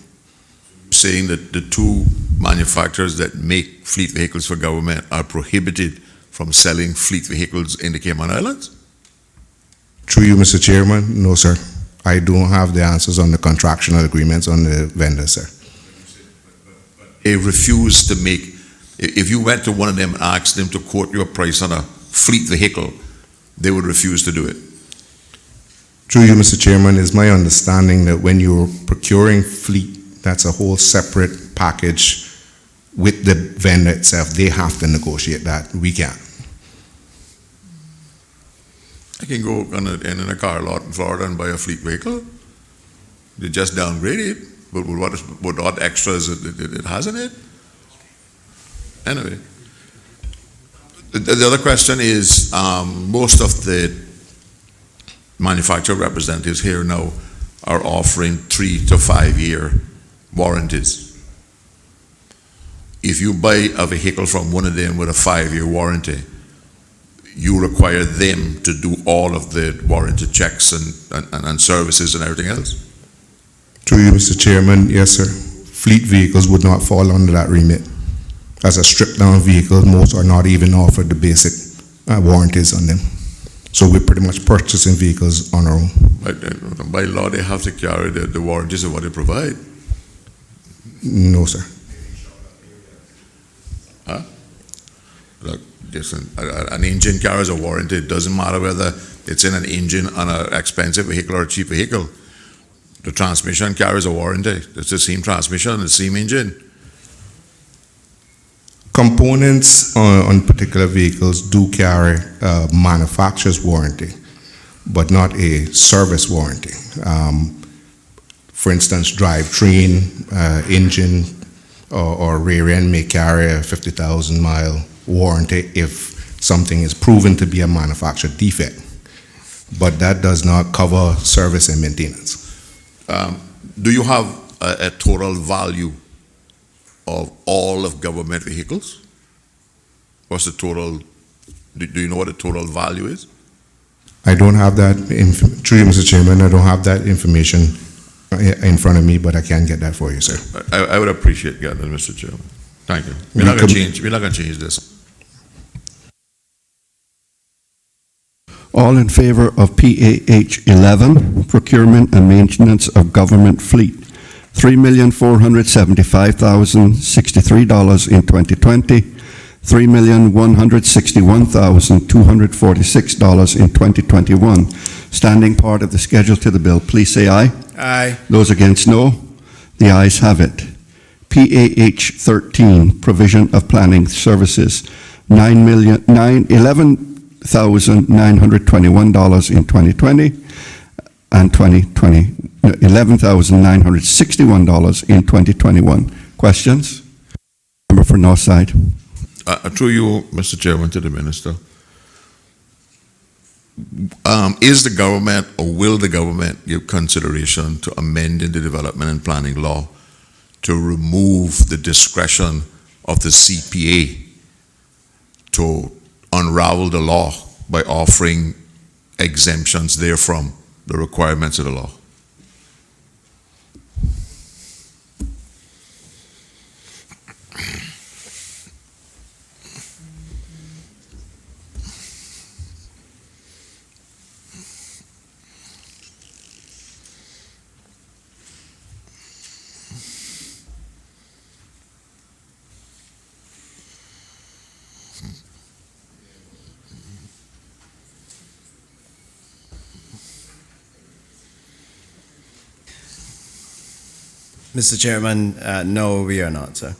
Saying that the 2 manufacturers that make fleet vehicles for government are prohibited from selling fleet vehicles in the Cayman Islands? Through you, Mr. Chairman, no, sir. I don't have the answers on the contractual agreements on the vendors, sir. They refuse to make, if you went to one of them and asked them to quote your price on a fleet vehicle, they would refuse to do it. Through you, Mr. Chairman, is my understanding that when you're procuring fleet, that's a whole separate package with the vendor itself. They have to negotiate that. We can't. I can go in a car lot in Florida and buy a fleet vehicle. They just downgrade it, but what extras it has in it? Anyway, the other question is, most of the manufacturer representatives here now are offering 3 to 5 year warranties. If you buy a vehicle from one of them with a 5-year warranty, you require them to do all of the warranty checks and services and everything else? Through you, Mr. Chairman, yes, sir. Fleet vehicles would not fall under that remit. As a stripped-down vehicle, most are not even offered the basic warranties on them. So we're pretty much purchasing vehicles on our own. But by law, they have to carry the warranties of what they provide. No, sir. Huh? Look, listen, an engine carries a warranty. It doesn't matter whether it's in an engine on an expensive vehicle or a cheap vehicle. The transmission carries a warranty. It's the same transmission, the same engine. components on particular vehicles do carry a manufacturer's warranty, but not a service warranty. For instance, drivetrain, engine, or rear end may carry a 50,000 mile warranty if something is proven to be a manufacturer defect, but that does not cover service and maintenance. Do you have a total value of all of government vehicles? What's the total, do you know what the total value is? I don't have that, through you, Mr. Chairman, I don't have that information in front of me, but I can get that for you, sir. I would appreciate getting that, Mr. Chairman. Thank you. We're not going to change this. All in favor of PAH 11, procurement and maintenance of government fleet, $3,475,063 in 2020, $3,161,246 in 2021. Standing part of the schedule to the bill, please say aye. Aye. Those against, no. The ayes have it. PAH 13, provision of planning services, $11,921 in 2020 and $11,961 in 2021. Questions? Member for Northside. Through you, Mr. Chairman, to the Minister. Is the government, or will the government give consideration to amending the development and planning law to remove the discretion of the CPA to unravel the law by offering exemptions therefrom the requirements of the law? Mr. Chairman, no, we are not, sir.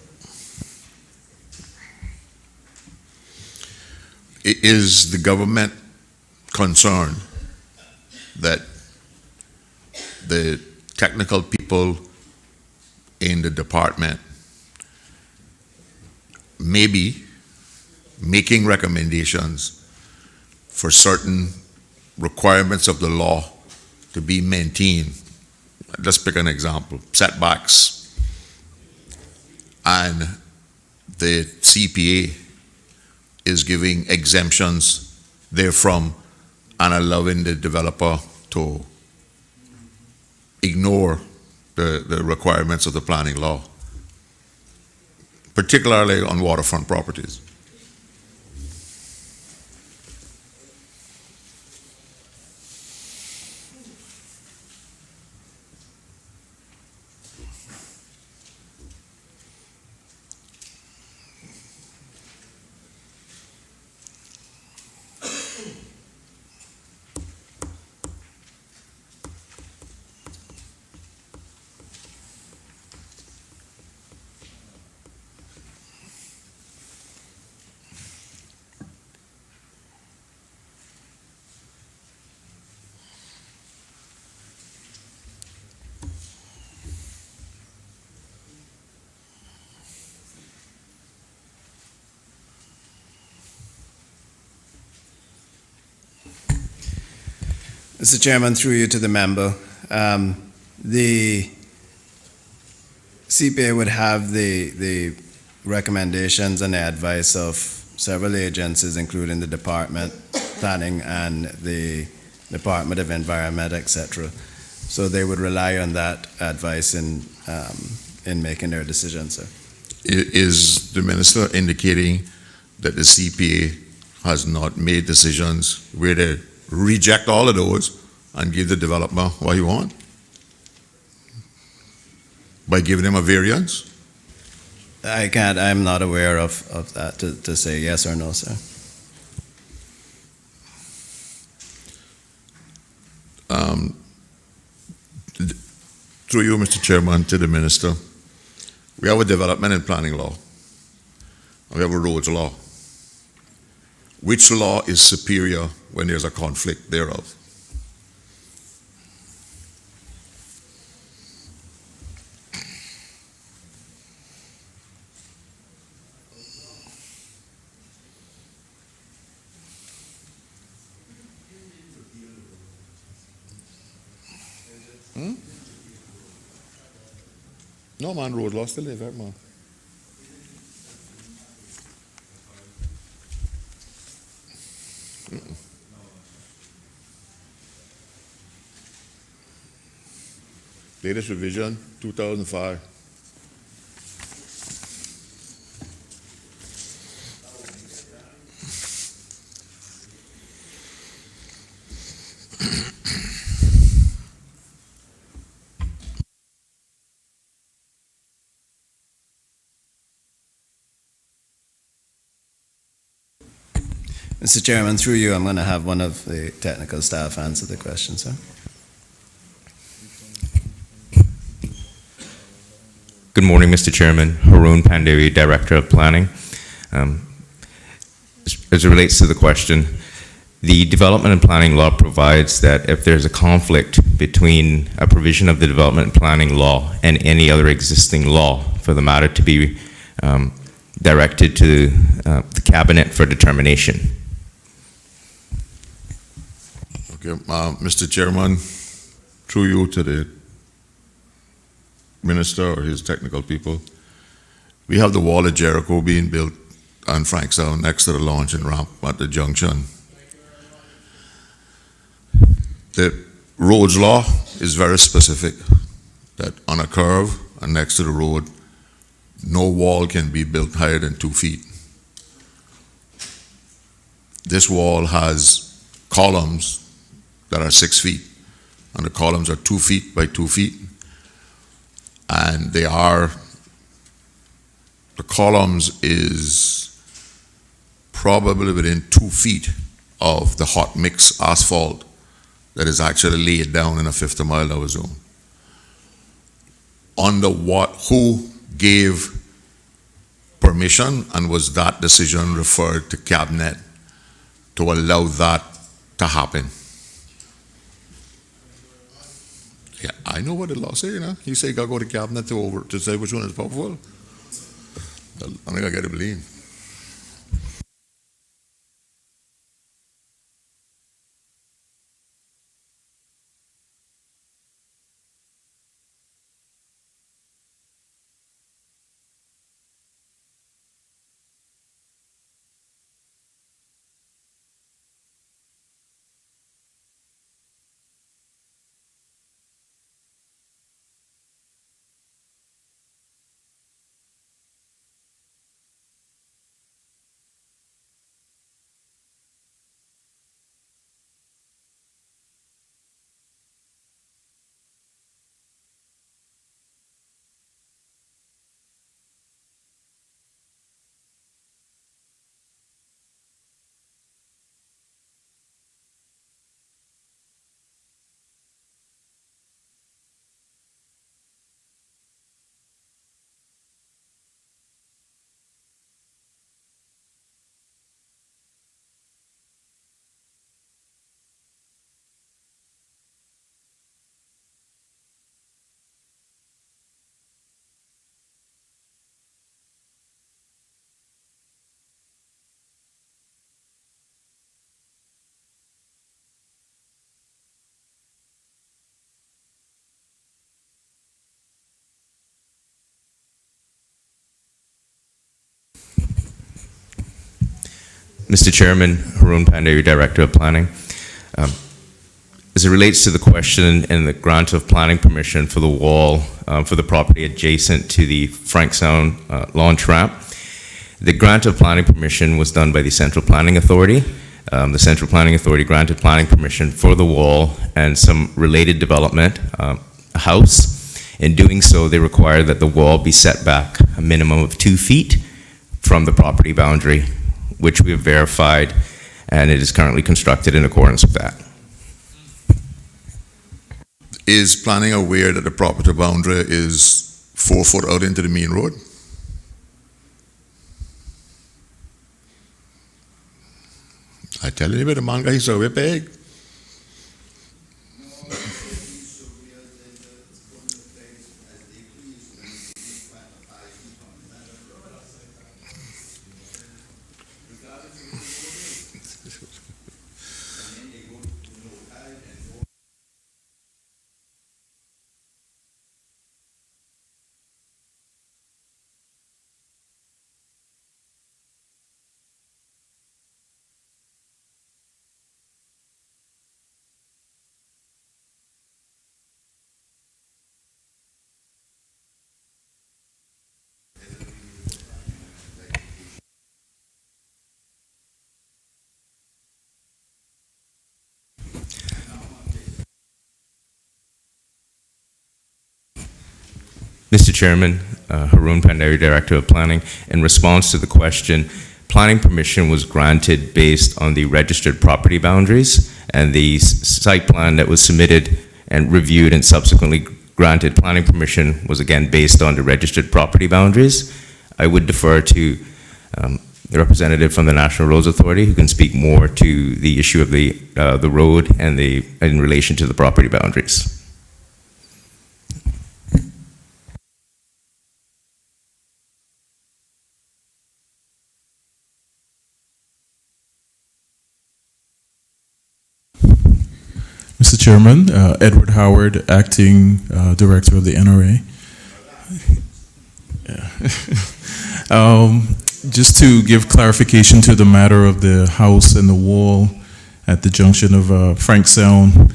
Is the government concerned that the technical people in the department may be making recommendations for certain requirements of the law to be maintained? Let's pick an example, setbacks, and the CPA is giving exemptions therefrom and allowing the developer to ignore the requirements of the planning law, particularly on waterfront properties. Mr. Chairman, through you to the member, the CPA would have the recommendations and the advice of several agencies, including the Department Planning and the Department of Environment, etc. So they would rely on that advice in making their decisions, sir. Is the minister indicating that the CPA has not made decisions where they reject all of those and give the developer what he wants by giving him a variance? I'm not aware of that to say yes or no, sir. Through you, Mr. Chairman, to the minister, we have a development and planning law. and we have a roads law. Which law is superior when there's a conflict thereof? No, man, road law still live, man. Latest revision, 2005. Mr. Chairman, through you, I'm going to have one of the technical staff answer the question, sir. Good morning, Mr. Chairman. Haroon Pandey, Director of Planning. As it relates to the question, the Development and Planning Law provides that if there's a conflict between a provision of the Development and Planning Law and any other existing law, for the matter to be directed to the Cabinet for determination. Okay, Mr. Chairman, through you to the Minister or his technical people, we have the wall at Jericho being built on Frankstown next to the launching ramp at the junction. The roads law is very specific that on a curve and next to the road, no wall can be built higher than 2 feet. This wall has columns that are 6 feet, and the columns are 2 feet by 2 feet. And the columns is probably within 2 feet of the hot mix asphalt that is actually laid down in a 50-mile-an-hour zone. Under who gave permission, and was that decision referred to Cabinet to allow that to happen? Yeah, I know what the law say, you know. He say you gotta go to Cabinet to say which one is powerful. I think I gotta believe. Mr. Chairman, Haroon Pandey, Director of Planning. As it relates to the question and the grant of planning permission for the wall for the property adjacent to the Frankstown launch ramp, the grant of planning permission was done by the Central Planning Authority. The Central Planning Authority granted planning permission for the wall and some related development, a house. In doing so, they required that the wall be set back a minimum of 2 feet from the property boundary, which we have verified, and it is currently constructed in accordance with that. Is planning aware that the property boundary is 4 foot out into the main road? tell you about the man guy survey big. Mr. Chairman, Haroon Pandey, Director of Planning. In response to the question, planning permission was granted based on the registered property boundaries, and the site plan that was submitted and reviewed and subsequently granted planning permission was again based on the registered property boundaries. I would defer to the representative from the National Roads Authority who can speak more to the issue of the road and in relation to the property boundaries. Mr. Chairman, Edward Howard, Acting Director of the NRA. Just to give clarification to the matter of the house and the wall at the junction of Frank Sound,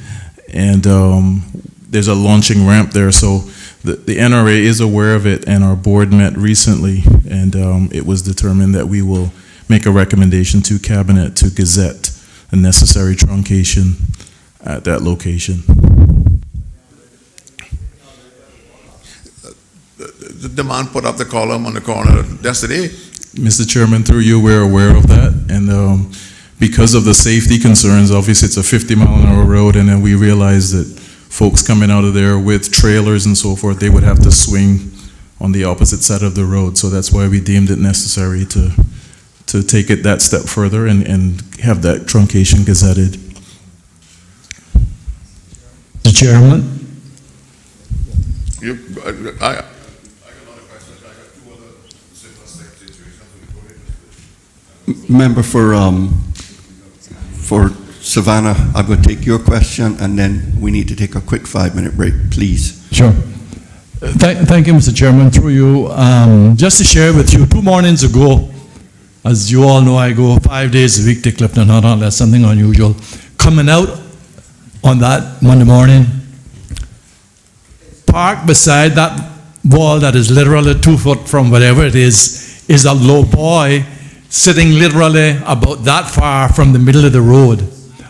and there's a launching ramp there, so the NRA is aware of it, and our board met recently, and it was determined that we will make a recommendation to Cabinet to gazette the necessary truncation at that location. The man put up the column on the corner yesterday. Mr. Chairman, through you, we're aware of that, and because of the safety concerns, obviously it's a 50-mile-an-hour road, and then we realized that folks coming out of there with trailers and so forth, they would have to swing on the opposite side of the road, so that's why we deemed it necessary to take it that step further and have that truncation gazetted. Mr. Chairman. I got another question. I got two other simple situations. Member for Savannah, I'm going to take your question, and then we need to take a quick 5-minute break, please. Sure. Thank you, Mr. Chairman. Through you, just to share with you, 2 mornings ago, as you all know, I go 5 days a week to Clifton Hunt. That's something unusual. Coming out on that Monday morning, parked beside that wall that is literally 2 foot from whatever it is a little boy sitting literally about that far from the middle of the road.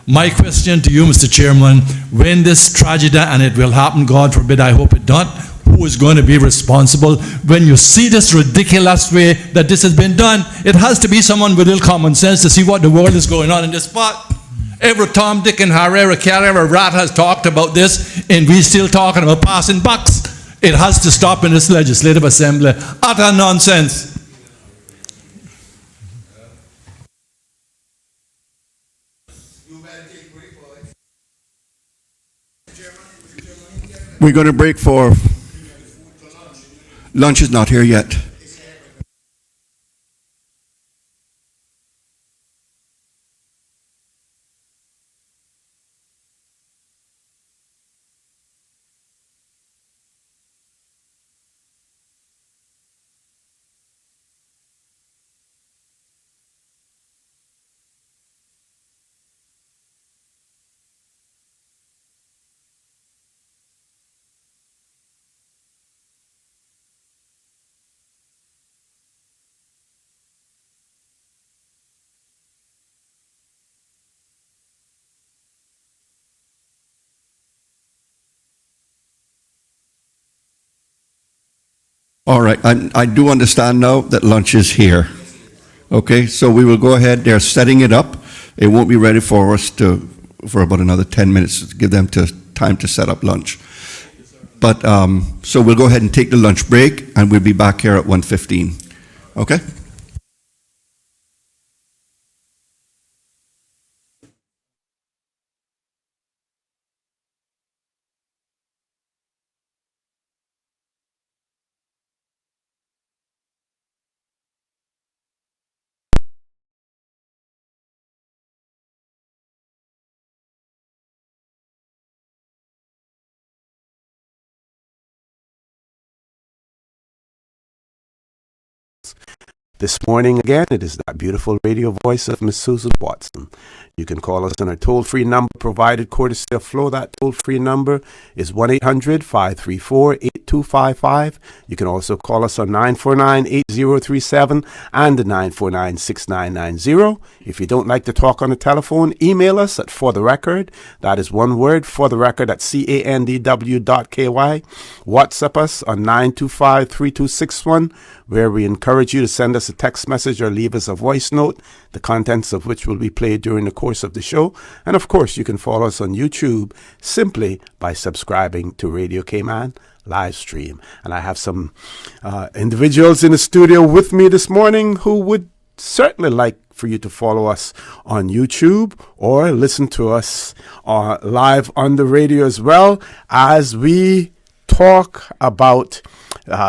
My question to you, Mr. Chairman, when this tragedy, and it will happen, God forbid, I hope it not, who is going to be responsible? When you see this ridiculous way that this has been done, it has to be someone with little common sense to see what the world is going on in this spot. Every Tom, Dick, and Harry, every cat, every rat has talked about this, and we're still talking about passing bucks. It has to stop in this legislative assembly. Utter nonsense. We're going to break for lunch. Is not here yet. All right, I do understand now that lunch is here. Okay, so we will go ahead. They're setting it up. It won't be ready for us for about another 10 minutes to give them time to set up lunch. But so we'll go ahead and take the lunch break, and we'll be back here at 1:15. Okay? This morning, again, it is that beautiful radio voice of Miss Susan Watson. You can call us on our toll-free number provided courtesy of Flo. That toll-free number is 1-800-534-8255. You can also call us on 949-8037 and 949-6990. If you don't like to talk on the telephone, email us at fortherecord. That is one word, fortherecord at candw.ky. WhatsApp us on 925-3261, where we encourage you to send us a text message or leave us a voice note, the contents of which will be played during the course of the show. And of course, you can follow us on YouTube simply by subscribing to Radio Cayman live stream. And I have some individuals in the studio with me this morning who would certainly like for you to follow us on YouTube or listen to us live on the radio as well, as we talk about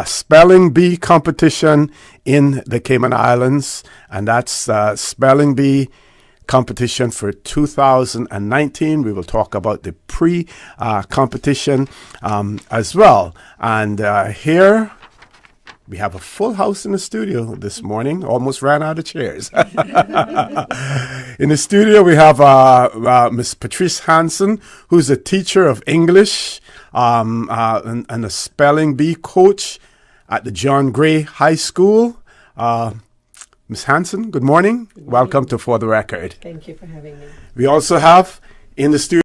spelling bee competition in the Cayman Islands, and that's spelling bee competition for 2019. We will talk about the pre-competition as well. And here we have a full house in the studio this morning. Almost ran out of chairs. In the studio, we have Miss Patrice Hansen, who's a teacher of English and a spelling bee coach at the John Gray High School. Ms. Hansen, good morning. Welcome to For the Record. Thank you for having me. We also have in the studio